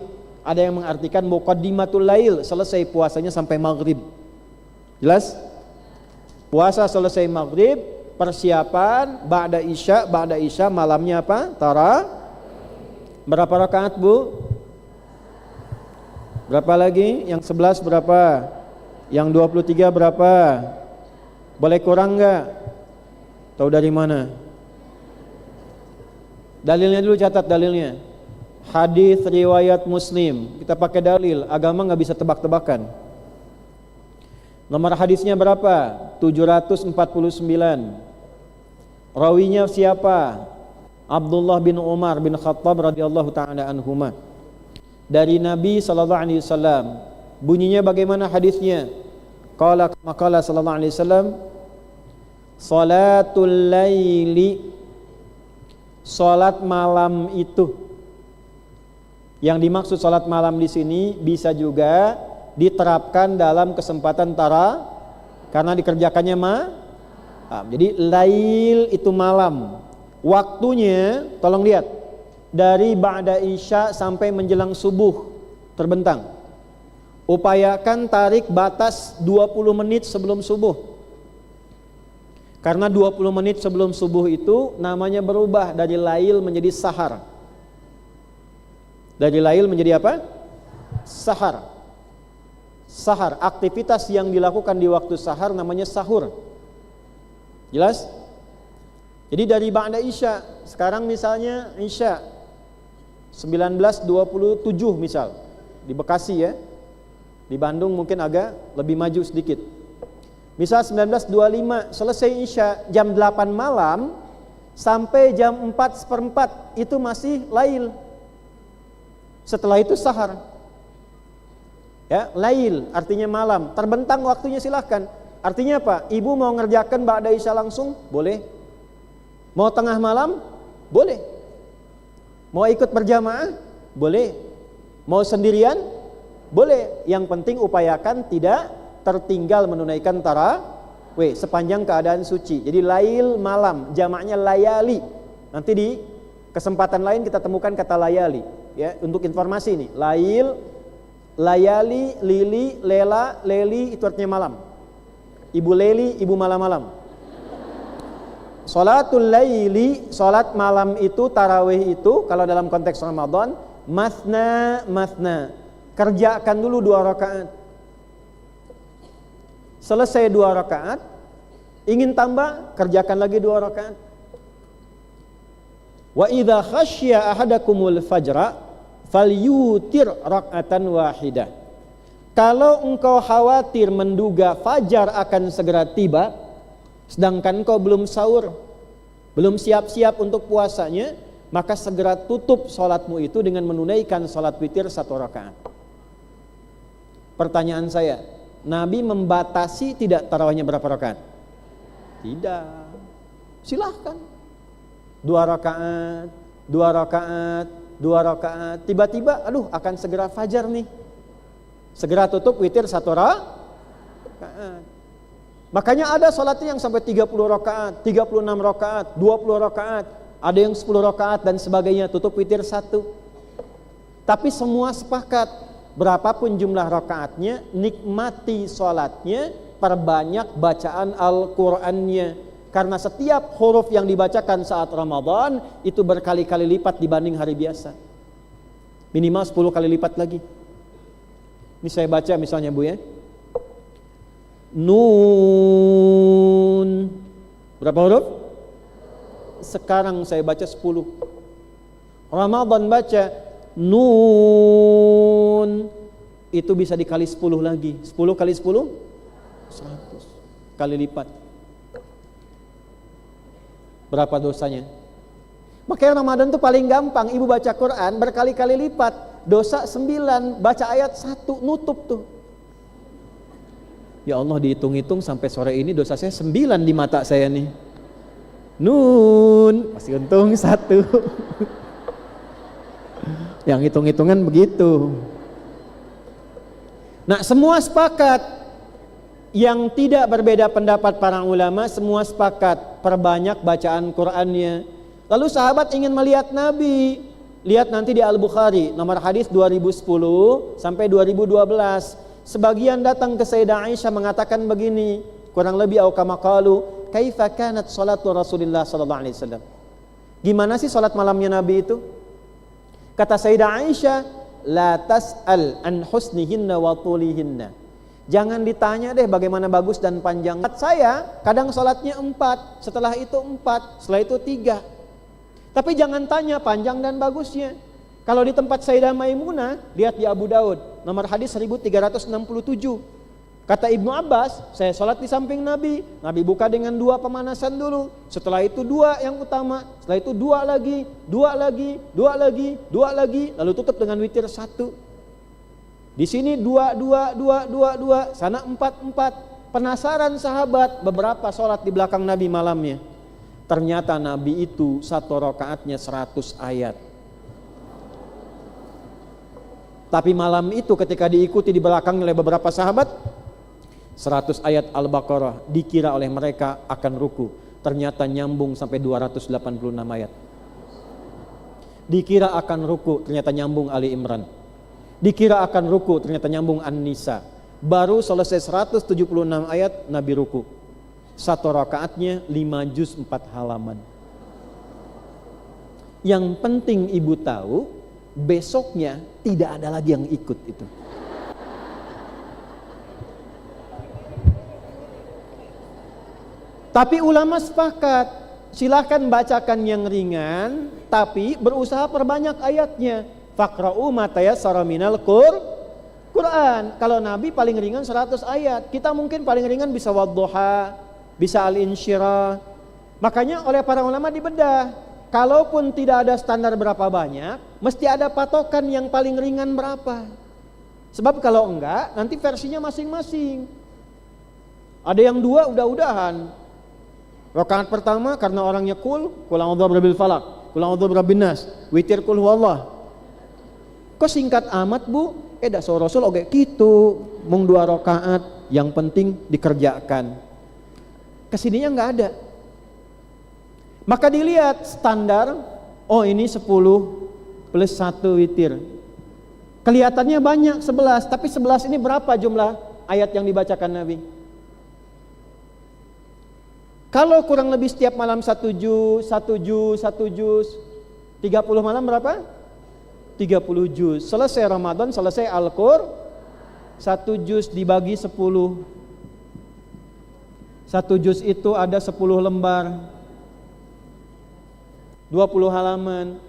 ada yang mengartikan muqaddimatul lail, selesai puasanya sampai maghrib. Jelas? Puasa selesai maghrib, persiapan ba'da isya malamnya apa? Berapa rakaat, Bu? Berapa lagi? Yang 11 berapa? Yang 23 berapa? Boleh kurang enggak? Tahu dari mana? Dalilnya dulu, catat dalilnya. Hadis riwayat Muslim. Kita pakai dalil, agama enggak bisa tebak-tebakan. Nomor hadisnya berapa? 749. Rawinya siapa? Abdullah bin Umar bin Khattab radhiyallahu taala anhuma. Dari Nabi sallallahu alaihi wasallam. Bunyinya bagaimana hadisnya? Qala sallallahu alaihi wasallam, salatul laili, salat malam itu. Yang dimaksud salat malam di sini bisa juga diterapkan dalam kesempatan karena dikerjakannya jadi lail itu malam. Waktunya, tolong lihat, dari ba'da isya sampai menjelang subuh terbentang. Upayakan tarik batas 20 menit sebelum subuh. Karena 20 menit sebelum subuh itu namanya berubah dari lail menjadi sahar. Dari lail menjadi apa? Sahar. Sahar, aktivitas yang dilakukan di waktu sahar namanya sahur. Jelas? Jadi dari ba'da isya, sekarang misalnya isya 19.27 misal di Bekasi ya. Di Bandung mungkin agak lebih maju sedikit. Misal 19.25 selesai isya jam 8 malam sampai jam 4:04 itu masih lail. Setelah itu sahar. Ya, lail artinya malam, terbentang waktunya silahkan. Artinya apa? Ibu mau ngerjakan ba'da isya langsung? Boleh. Mau tengah malam? Boleh. Mau ikut berjamaah? Boleh. Mau sendirian? Boleh. Yang penting upayakan tidak tertinggal menunaikan tarawih sepanjang keadaan suci. Jadi lail malam, jamaknya layali. Nanti di kesempatan lain kita temukan kata layali. Ya, untuk informasi ini, lail, layali, lili, lela, leli itu artinya malam. Ibu leli, ibu malam-malam. Salatul laili, salat malam itu, tarawih itu kalau dalam konteks Ramadan, masna, kerjakan dulu 2 rakaat. Selesai 2 rakaat, ingin tambah, kerjakan lagi 2 rakaat. Wa idza khasyya ahadakumul fajra falyutir rak'atan wahidah. Kalau engkau khawatir menduga fajar akan segera tiba, sedangkan engkau belum sahur, belum siap-siap untuk puasanya, maka segera tutup salatmu itu dengan menunaikan salat witir 1 rakaat. Pertanyaan saya, Nabi membatasi tidak tarawihnya berapa rakaat? Tidak. Silahkan 2 rakaat, 2 rakaat, 2 rakaat. Tiba-tiba, aduh akan segera fajar nih. Segera tutup witir 1 rakaat. Makanya ada salatnya yang sampai 30 rakaat, 36 rakaat, 20 rakaat, ada yang 10 rakaat dan sebagainya, tutup witir 1. Tapi semua sepakat, berapapun jumlah rakaatnya, nikmati salatnya, perbanyak bacaan Al-Qur'annya. Karena setiap huruf yang dibacakan saat Ramadan itu berkali-kali lipat dibanding hari biasa. Minimal 10 kali lipat lagi. Ini saya baca misalnya Bu ya. Nun. Berapa huruf? Sekarang saya baca 10. Ramadan baca Nun. Itu bisa dikali 10 lagi. 10 kali 10? 100 kali lipat. Berapa dosanya? Makanya Ramadan itu paling gampang. Ibu baca Quran berkali-kali lipat. Dosa 9, baca ayat 1, nutup tuh. Ya Allah, dihitung-hitung sampai sore ini dosa saya 9 di mata saya nih. Nun, masih untung 1. Yang hitung-hitungan begitu. Nah, semua sepakat. Yang tidak berbeda pendapat para ulama, semua sepakat perbanyak bacaan Qur'annya. Lalu sahabat ingin melihat Nabi. Lihat nanti di Al-Bukhari, nomor hadis 2010 sampai 2012. Sebagian datang ke Sayyidah Aisyah mengatakan begini, kurang lebih au kama qalu, kaifa kanat salatu Rasulillah sallallahu alaihi wasallam. Gimana sih salat malamnya Nabi itu? Kata Sayyidah Aisyah, la tas'al an husnihinna wa tulihinna. Jangan ditanya deh bagaimana bagus dan panjang. Saya kadang sholatnya 4, setelah itu 4, setelah itu 3. Tapi jangan tanya panjang dan bagusnya. Kalau di tempat Sayyidah Maimunah, lihat di Abu Daud, nomor hadis 1367. Kata Ibnu Abbas, saya sholat di samping Nabi. Nabi buka dengan 2 pemanasan dulu. Setelah itu 2 yang utama. Setelah itu 2 lagi, 2 lagi, 2 lagi, 2 lagi. Lalu tutup dengan witir 1. Di sini 2, 2, 2, 2, 2, sana 4, 4. Penasaran sahabat beberapa sholat di belakang Nabi malamnya. Ternyata Nabi itu 1 rakaatnya 100 ayat. Tapi malam itu ketika diikuti di belakang oleh beberapa sahabat, 100 ayat Al-Baqarah dikira oleh mereka akan ruku. Ternyata nyambung sampai 286 ayat. Dikira akan ruku, ternyata nyambung Ali Imran. Dikira akan ruku, ternyata nyambung An-Nisa. Baru selesai 176 ayat Nabi ruku. Satu rakaatnya 5 juz 4 halaman. Yang penting ibu tahu, besoknya tidak ada lagi yang ikut itu. Tapi ulama sepakat, silahkan bacakan yang ringan, tapi berusaha perbanyak ayatnya. Faqra'u ma tayassara minal Quran. Kalau Nabi paling ringan 100 ayat, kita mungkin paling ringan bisa Wadduha, bisa Al-Insyirah. Makanya oleh para ulama dibedah, kalaupun tidak ada standar berapa banyak, mesti ada patokan yang paling ringan berapa. Sebab kalau enggak, nanti versinya masing-masing. Ada yang 2 udah-udahan. Rakaat pertama karena orangnya qul a'udzu birabbil falaq, qul a'udzu birabbin nas, witir qul huwallah. Kok singkat amat, Bu? Da Rasul oge kitu, mung 2 rakaat, yang penting dikerjakan. Kesininya enggak ada. Maka dilihat standar, oh ini 10 plus 1 witir. Kelihatannya banyak 11, tapi 11 ini berapa jumlah ayat yang dibacakan Nabi? Kalau kurang lebih setiap malam 1 juz, 30 malam berapa? 30 juz. Selesai Ramadan, selesai Al-Qur'an, 1 juz dibagi 10. 1 juz itu ada 10 lembar, 20 halaman.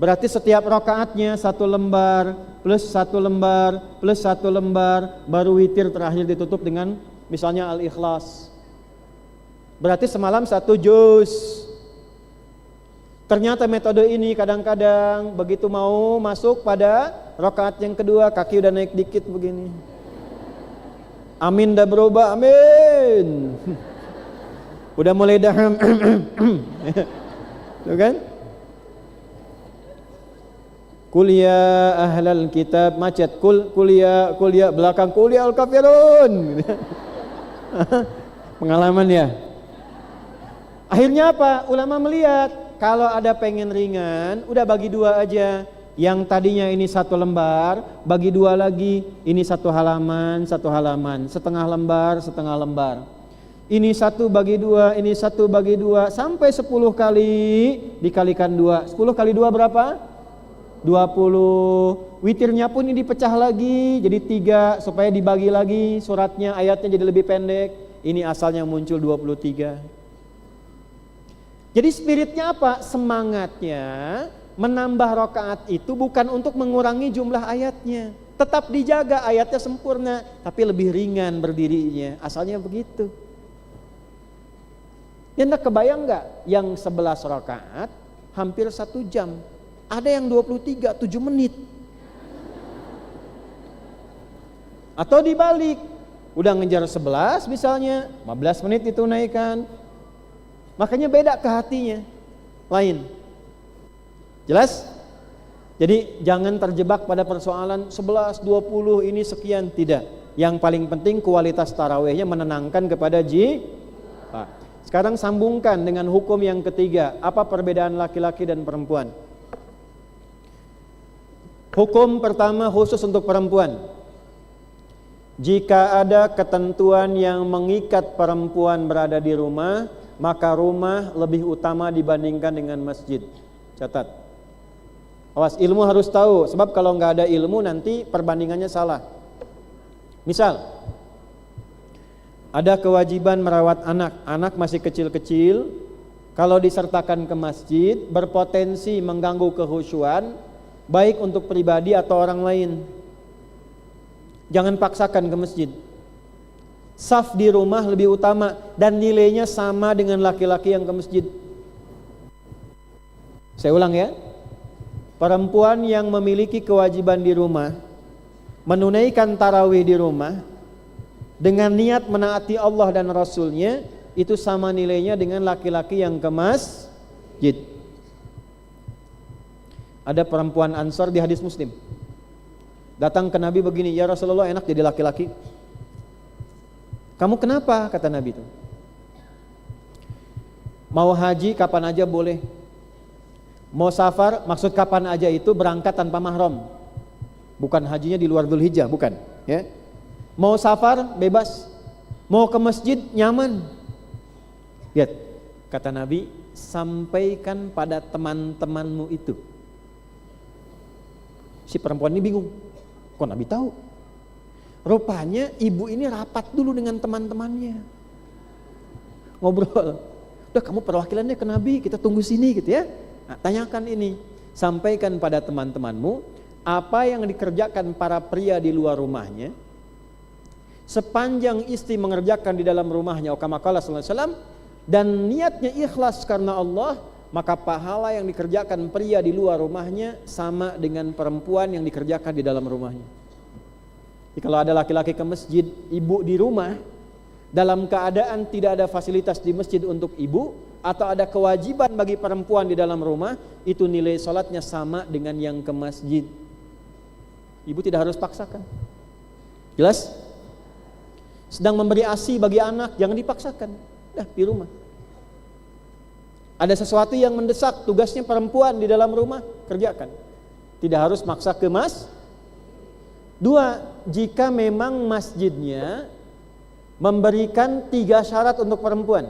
Berarti setiap rakaatnya 1 lembar, plus 1 lembar, plus 1 lembar, baru witir terakhir ditutup dengan misalnya Al-Ikhlas. Berarti semalam 1 juz. Ternyata metode ini kadang-kadang begitu mau masuk pada rakaat yang kedua, kaki udah naik dikit begini. Amin dah berubah, amin. Udah mulai daham. Tuh kan? Kuliah ahlal kitab, macet. Kuliah belakang kuliah al-kafirun. Pengalaman ya. Akhirnya apa? Ulama melihat kalau ada pengen ringan, udah bagi 2 aja. Yang tadinya ini 1 lembar, bagi 2 lagi. Ini 1 halaman, 1 halaman, setengah lembar. Ini 1 bagi 2, ini 1 bagi 2, sampai 10 kali dikalikan 2. 10 kali 2 berapa? 20. Witirnya pun ini dipecah lagi jadi 3 supaya dibagi lagi suratnya, ayatnya jadi lebih pendek. Ini asalnya muncul 23. Jadi spiritnya apa? Semangatnya menambah rakaat itu bukan untuk mengurangi jumlah ayatnya. Tetap dijaga ayatnya sempurna, tapi lebih ringan berdirinya. Asalnya begitu. Anda kebayang nggak? Yang 11 rakaat hampir 1 jam. Ada yang 23, 7 menit. Atau dibalik, udah ngejar 11 misalnya, 15 menit ditunaikan. Makanya beda ke hatinya, lain. Jelas? Jadi jangan terjebak pada persoalan 11, 20 ini sekian, tidak. Yang paling penting kualitas tarawihnya menenangkan kepada jiwa. Sekarang sambungkan dengan hukum yang ketiga. Apa perbedaan laki-laki dan perempuan? Hukum pertama khusus untuk perempuan. Jika ada ketentuan yang mengikat perempuan berada di rumah, maka rumah lebih utama dibandingkan dengan masjid. Catat. Awas, ilmu harus tahu, sebab kalau nggak ada ilmu nanti perbandingannya salah. Misal, ada kewajiban merawat anak masih kecil-kecil. Kalau disertakan ke masjid, berpotensi mengganggu kehusyuan, baik untuk pribadi atau orang lain. Jangan paksakan ke masjid. Saf di rumah lebih utama dan nilainya sama dengan laki-laki yang ke masjid. Saya ulang ya. Perempuan yang memiliki kewajiban di rumah, menunaikan tarawih di rumah dengan niat menaati Allah dan Rasulnya, itu sama nilainya dengan laki-laki yang ke masjid. Ada perempuan Ansar di hadis Muslim, datang ke Nabi begini, ya Rasulullah, enak jadi laki-laki. Kamu kenapa? Kata Nabi itu. Mau haji kapan aja boleh. Mau safar, maksud kapan aja itu berangkat tanpa mahram. Bukan hajinya di luar Dzulhijjah, bukan, ya. Mau safar bebas, mau ke masjid nyaman. Lihat, kata Nabi, sampaikan pada teman-temanmu itu. Si perempuan ini bingung, kok Nabi tahu? Rupanya ibu ini rapat dulu dengan teman-temannya, ngobrol. Udah, kamu perwakilannya ke Nabi, kita tunggu sini gitu ya. Nah, tanyakan ini, sampaikan pada teman-temanmu apa yang dikerjakan para pria di luar rumahnya, sepanjang istri mengerjakan di dalam rumahnya, kama qala sallallahu alaihi wasallam, dan niatnya ikhlas karena Allah, maka pahala yang dikerjakan pria di luar rumahnya sama dengan perempuan yang dikerjakan di dalam rumahnya. Jadi kalau ada laki-laki ke masjid, ibu di rumah, dalam keadaan tidak ada fasilitas di masjid untuk ibu, atau ada kewajiban bagi perempuan di dalam rumah, itu nilai sholatnya sama dengan yang ke masjid. Ibu tidak harus paksakan. Jelas? Sedang memberi ASI bagi anak, jangan dipaksakan. Dah di rumah. Ada sesuatu yang mendesak, tugasnya perempuan di dalam rumah, kerjakan. Tidak harus maksa ke mas. 2, jika memang masjidnya memberikan 3 syarat untuk perempuan.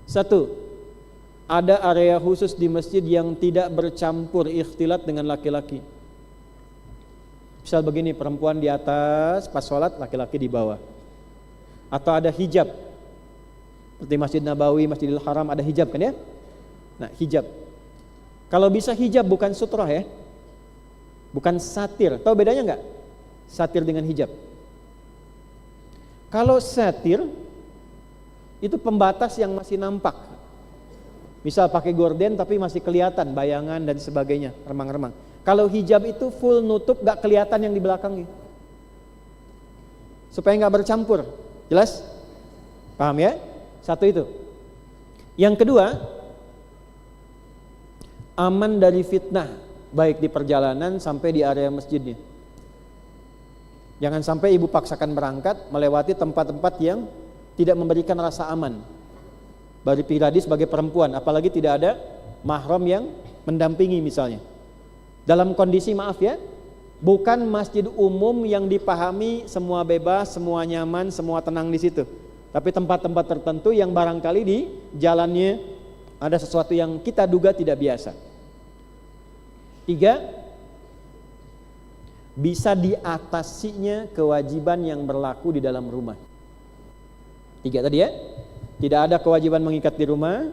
1, ada area khusus di masjid yang tidak bercampur ikhtilat dengan laki-laki. Misal begini, perempuan di atas pas sholat, laki-laki di bawah. Atau ada hijab, seperti Masjid Nabawi, Masjidil Haram ada hijab kan ya. Nah, hijab, kalau bisa hijab bukan sutrah ya, bukan satir. Tahu bedanya enggak? Satir dengan hijab. Kalau satir itu pembatas yang masih nampak. Misal pakai gorden tapi masih kelihatan bayangan dan sebagainya, remang-remang. Kalau hijab itu full nutup, gak kelihatan yang di belakangnya, supaya gak bercampur. Jelas? Paham ya? 1 itu. Yang kedua, aman dari fitnah, baik di perjalanan sampai di area masjidnya. Jangan sampai ibu paksakan berangkat melewati tempat-tempat yang tidak memberikan rasa aman bagi pribadi sebagai perempuan, apalagi tidak ada mahram yang mendampingi misalnya. Dalam kondisi, maaf ya, bukan masjid umum yang dipahami semua bebas, semua nyaman, semua tenang di situ. Tapi tempat-tempat tertentu yang barangkali di jalannya ada sesuatu yang kita duga tidak biasa. 3, bisa diatasinya kewajiban yang berlaku di dalam rumah. 3 tadi ya, tidak ada kewajiban mengikat di rumah,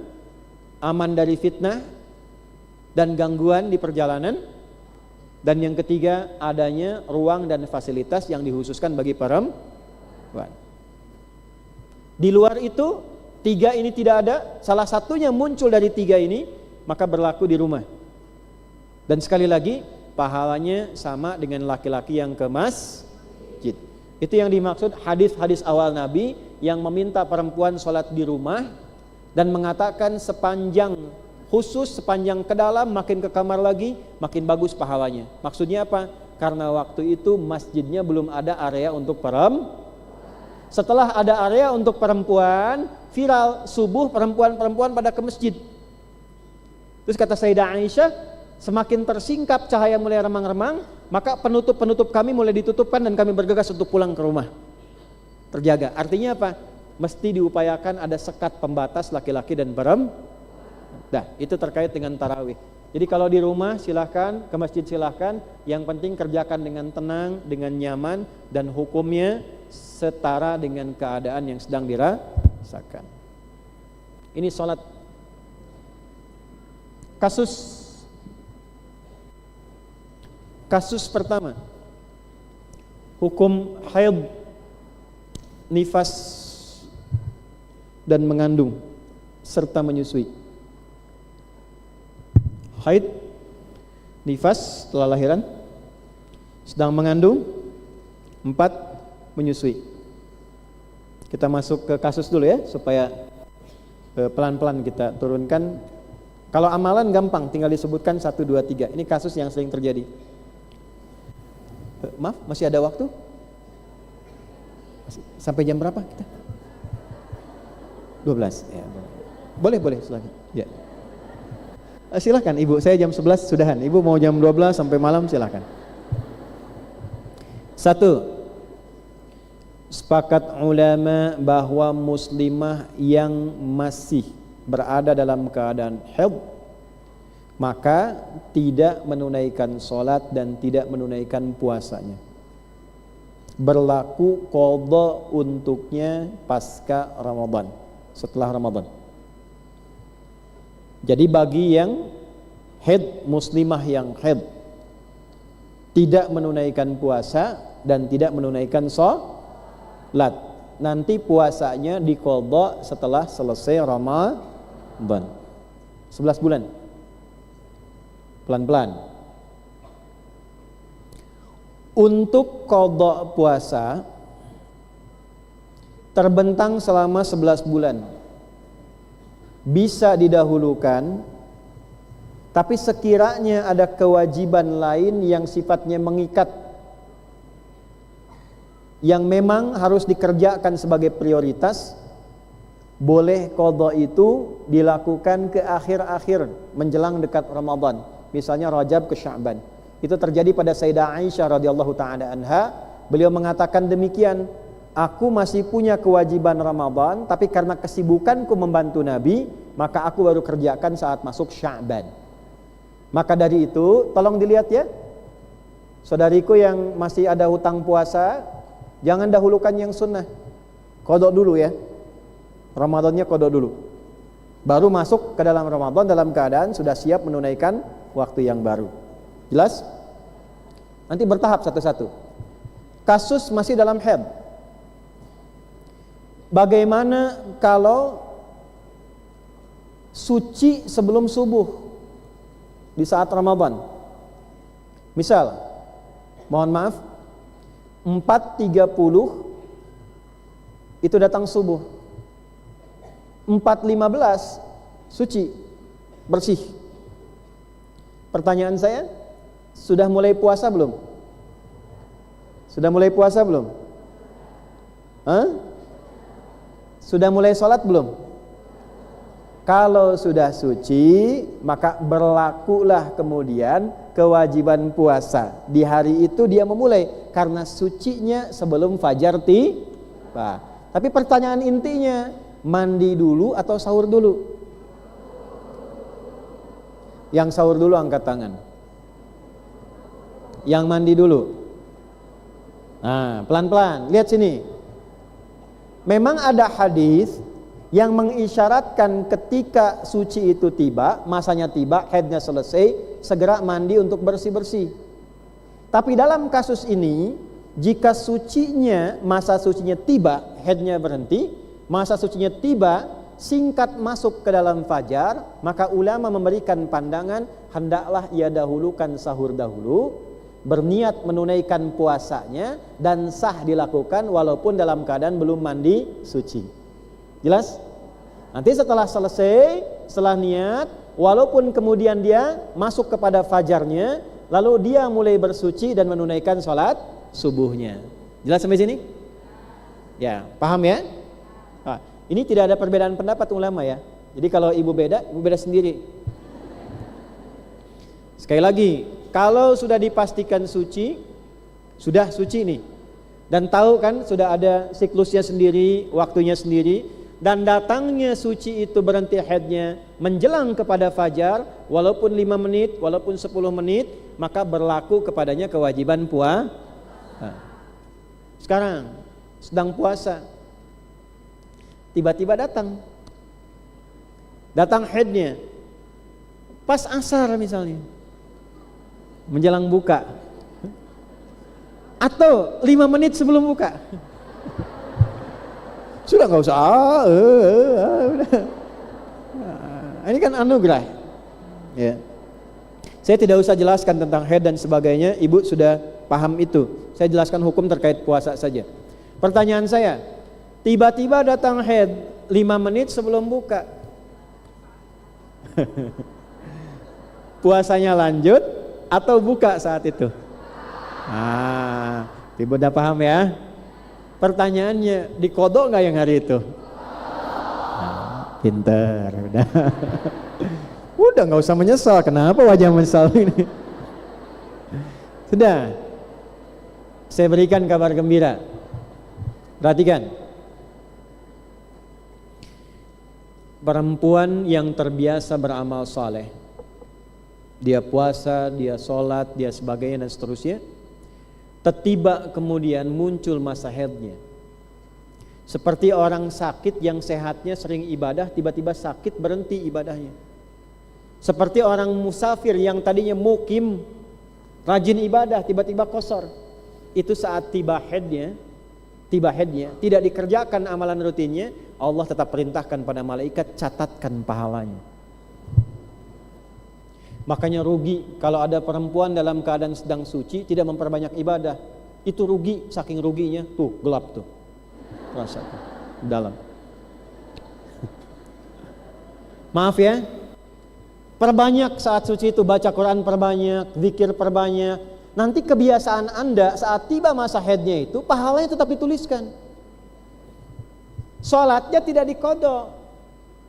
aman dari fitnah dan gangguan di perjalanan, dan yang ketiga adanya ruang dan fasilitas yang dikhususkan bagi perempuan. Di luar itu 3 ini tidak ada, salah satunya muncul dari 3 ini, maka berlaku di rumah. Dan sekali lagi, pahalanya sama dengan laki-laki yang ke masjid. Itu yang dimaksud hadis-hadis awal Nabi yang meminta perempuan sholat di rumah dan mengatakan sepanjang khusus, sepanjang ke dalam, makin ke kamar lagi, makin bagus pahalanya. Maksudnya apa? Karena waktu itu masjidnya belum ada area untuk perempuan. Setelah ada area untuk perempuan, viral subuh perempuan-perempuan pada ke masjid. Terus kata Sayyidah Aisyah, semakin tersingkap cahaya mulai remang-remang, maka penutup-penutup kami mulai ditutupkan dan kami bergegas untuk pulang ke rumah. Terjaga. Artinya apa? Mesti diupayakan ada sekat pembatas laki-laki dan perempuan. Nah, itu terkait dengan tarawih. Jadi kalau di rumah silahkan, ke masjid silahkan, yang penting kerjakan dengan tenang, dengan nyaman, dan hukumnya setara dengan keadaan yang sedang dirasakan. Ini sholat. Kasus pertama, hukum haid, nifas dan mengandung serta menyusui. Haid, nifas setelah lahiran, sedang mengandung, 4 menyusui. Kita masuk ke kasus dulu ya, supaya pelan-pelan kita turunkan. Kalau amalan gampang, tinggal disebutkan 1, 2, 3. Ini kasus yang sering terjadi. Maaf, masih ada waktu? Sampai jam berapa kita? 12 ya. Boleh silahkan ya. Silahkan Ibu, saya jam 11 sudahan. Ibu mau jam 12 sampai malam silahkan. 1. Sepakat ulama bahwa muslimah yang masih berada dalam keadaan haid maka tidak menunaikan sholat dan tidak menunaikan puasanya. Berlaku qadha untuknya pasca Ramadan, setelah Ramadan. Jadi bagi yang haid, muslimah yang haid tidak menunaikan puasa dan tidak menunaikan sholat, nanti puasanya diqadha setelah selesai Ramadan. 11 bulan. Pelan-pelan. Untuk qadha puasa terbentang selama 11 bulan. Bisa didahulukan, tapi sekiranya ada kewajiban lain yang sifatnya mengikat, yang memang harus dikerjakan sebagai prioritas, boleh qadha itu dilakukan ke akhir-akhir menjelang dekat Ramadan. Misalnya Rajab ke Sya'ban. Itu terjadi pada Sayyidah Aisyah radhiyallahu taala anha. Beliau mengatakan demikian, aku masih punya kewajiban Ramadan, tapi karena kesibukanku membantu Nabi, maka aku baru kerjakan saat masuk Sya'ban. Maka dari itu, tolong dilihat ya, saudariku yang masih ada hutang puasa, jangan dahulukan yang sunnah. Qadha dulu ya, Ramadannya qadha dulu, baru masuk ke dalam Ramadan dalam keadaan sudah siap menunaikan waktu yang baru. Jelas? Nanti bertahap satu-satu. Kasus masih dalam haid. Bagaimana kalau suci sebelum subuh di saat Ramadan? Misal, mohon maaf, 4.30 itu datang subuh, 4.15 suci, bersih. Pertanyaan saya, sudah mulai puasa belum? Sudah mulai puasa belum? Sudah mulai sholat belum? Kalau sudah suci, maka berlakulah kemudian kewajiban puasa. Di hari itu dia memulai, karena sucinya sebelum fajar tiba. Tapi pertanyaan intinya, mandi dulu atau sahur dulu? Yang sahur dulu angkat tangan. Yang mandi dulu. Nah, pelan-pelan, lihat sini. Memang ada hadis yang mengisyaratkan ketika suci itu tiba, masanya tiba, haidnya selesai, segera mandi untuk bersih-bersih. Tapi dalam kasus ini, jika sucinya, masa sucinya tiba, haidnya berhenti, masa sucinya tiba, singkat masuk ke dalam fajar, maka ulama memberikan pandangan hendaklah ia dahulukan sahur dahulu, berniat menunaikan puasanya, dan sah dilakukan walaupun dalam keadaan belum mandi suci. Jelas? Nanti setelah selesai, setelah niat, walaupun kemudian dia masuk kepada fajarnya, lalu dia mulai bersuci dan menunaikan sholat subuhnya. Jelas sampai sini? Ya, paham ya? Nah, ini tidak ada perbedaan pendapat ulama ya. Jadi kalau ibu beda sendiri. Sekali lagi, kalau sudah dipastikan suci, sudah suci nih, dan tahu kan sudah ada siklusnya sendiri, waktunya sendiri, dan datangnya suci itu berhenti haidnya menjelang kepada fajar, walaupun 5 menit, walaupun 10 menit, maka berlaku kepadanya kewajiban puasa. Sekarang sedang puasa, tiba-tiba datang haidnya pas asar misalnya, menjelang buka, atau 5 menit sebelum buka. Sudah nggak usah, udah. Ini kan anugerah. Ya. Saya tidak usah jelaskan tentang haid dan sebagainya, ibu sudah paham itu. Saya jelaskan hukum terkait puasa saja. Pertanyaan saya, tiba-tiba datang haid 5 menit sebelum buka. Puasanya lanjut atau buka saat itu? Ibu udah paham ya? Pertanyaannya, dikodok nggak yang hari itu? Pinter, udah. Udah nggak usah menyesal. Kenapa wajah menyesal ini? Sudah. Saya berikan kabar gembira. Perhatikan. Perempuan yang terbiasa beramal saleh, dia puasa, dia sholat, dia sebagainya dan seterusnya, tiba kemudian muncul masa haidnya. Seperti orang sakit yang sehatnya sering ibadah, tiba-tiba sakit berhenti ibadahnya. Seperti orang musafir yang tadinya mukim, rajin ibadah, tiba-tiba kosor. Itu saat tiba haidnya, tidak dikerjakan amalan rutinnya, Allah tetap perintahkan pada malaikat, catatkan pahalanya. Makanya rugi kalau ada perempuan dalam keadaan sedang suci tidak memperbanyak ibadah. Itu rugi, saking ruginya. Tuh gelap tuh, rasakan dalam. Maaf ya, perbanyak saat suci itu, baca Quran perbanyak, zikir perbanyak. Nanti kebiasaan Anda saat tiba masa haidnya itu, pahalanya tetap dituliskan. Sholatnya tidak diqadha,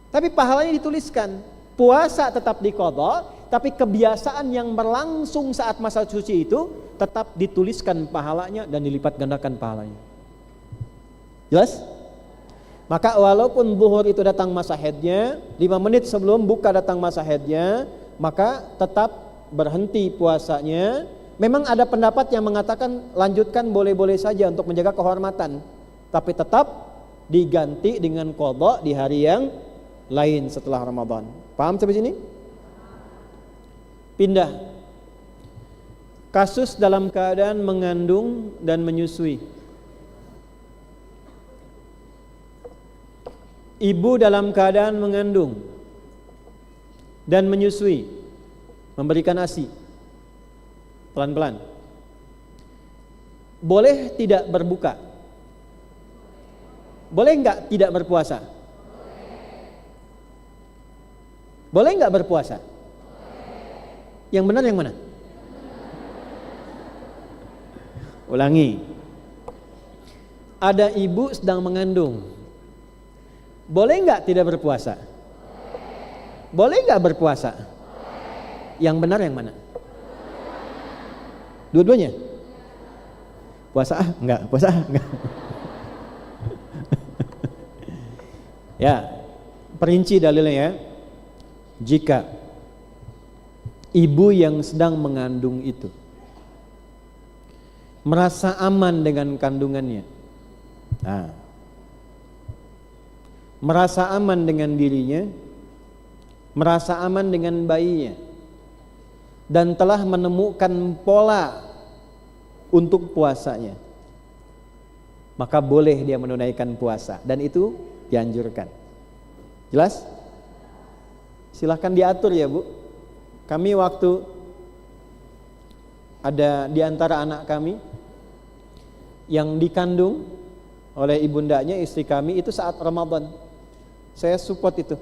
tapi pahalanya dituliskan. Puasa tetap diqadha, tapi kebiasaan yang berlangsung saat masa suci itu tetap dituliskan pahalanya dan dilipat gandakan pahalanya. Jelas? Maka walaupun zuhur itu datang masa haidnya, 5 menit sebelum buka datang masa haidnya, maka tetap berhenti puasanya. Memang ada pendapat yang mengatakan lanjutkan boleh-boleh saja untuk menjaga kehormatan, tapi tetap diganti dengan qadha di hari yang lain setelah Ramadan. Paham sampai sini? Pindah. Kasus dalam keadaan mengandung dan menyusui. Ibu dalam keadaan mengandung dan menyusui, memberikan ASI pelan-pelan. Boleh tidak berbuka? Boleh enggak tidak berpuasa? Boleh enggak berpuasa? Yang benar yang mana? Ulangi. Ada ibu sedang mengandung. Boleh enggak tidak berpuasa? Boleh enggak berpuasa? Yang benar yang mana? Dua-duanya? Puasa enggak? Puasa enggak? Ya, perinci dalilnya ya. Jika ibu yang sedang mengandung itu merasa aman dengan kandungannya, merasa aman dengan dirinya, merasa aman dengan bayinya, dan telah menemukan pola untuk puasanya, maka boleh dia menunaikan puasa, dan itu dianjurkan. Jelas? Silahkan diatur ya Bu. Kami waktu ada di antara anak kami yang dikandung oleh ibundanya, istri kami, itu saat Ramadan. Saya support itu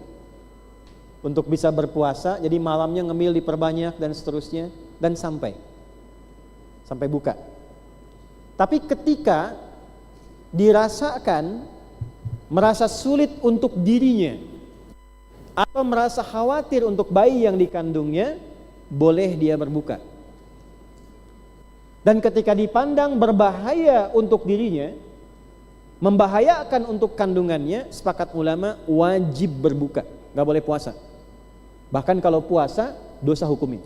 untuk bisa berpuasa, jadi malamnya ngemil diperbanyak dan seterusnya, dan sampai buka. Tapi ketika dirasakan merasa sulit untuk dirinya atau merasa khawatir untuk bayi yang dikandungnya, boleh dia berbuka. Dan ketika dipandang berbahaya untuk dirinya, membahayakan untuk kandungannya, sepakat ulama wajib berbuka, gak boleh puasa. Bahkan kalau puasa, dosa hukumnya.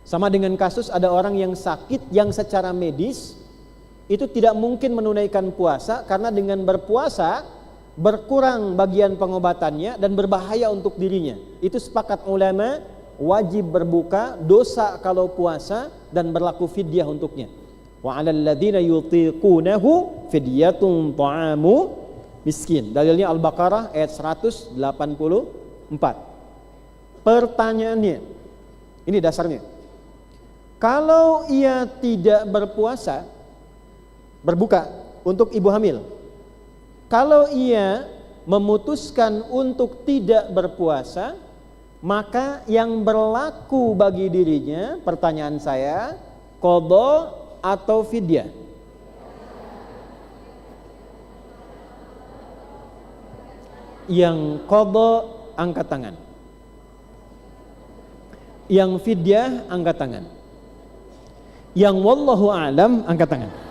Sama dengan kasus ada orang yang sakit yang secara medis itu tidak mungkin menunaikan puasa, karena dengan berpuasa berkurang bagian pengobatannya dan berbahaya untuk dirinya. Itu sepakat ulama wajib berbuka, dosa kalau puasa, dan berlaku fidyah untuknya. Wa 'alal ladzina yutiqunahu fidyatun ta'amu miskin. Dalilnya Al-Baqarah ayat 184. Pertanyaannya, ini dasarnya. Kalau ia tidak berpuasa, berbuka untuk ibu hamil. Kalau ia memutuskan untuk tidak berpuasa, maka yang berlaku bagi dirinya, pertanyaan saya, qadha atau fidyah? Yang qadha angkat tangan. Yang fidyah angkat tangan. Yang wallahu a'lam angkat tangan.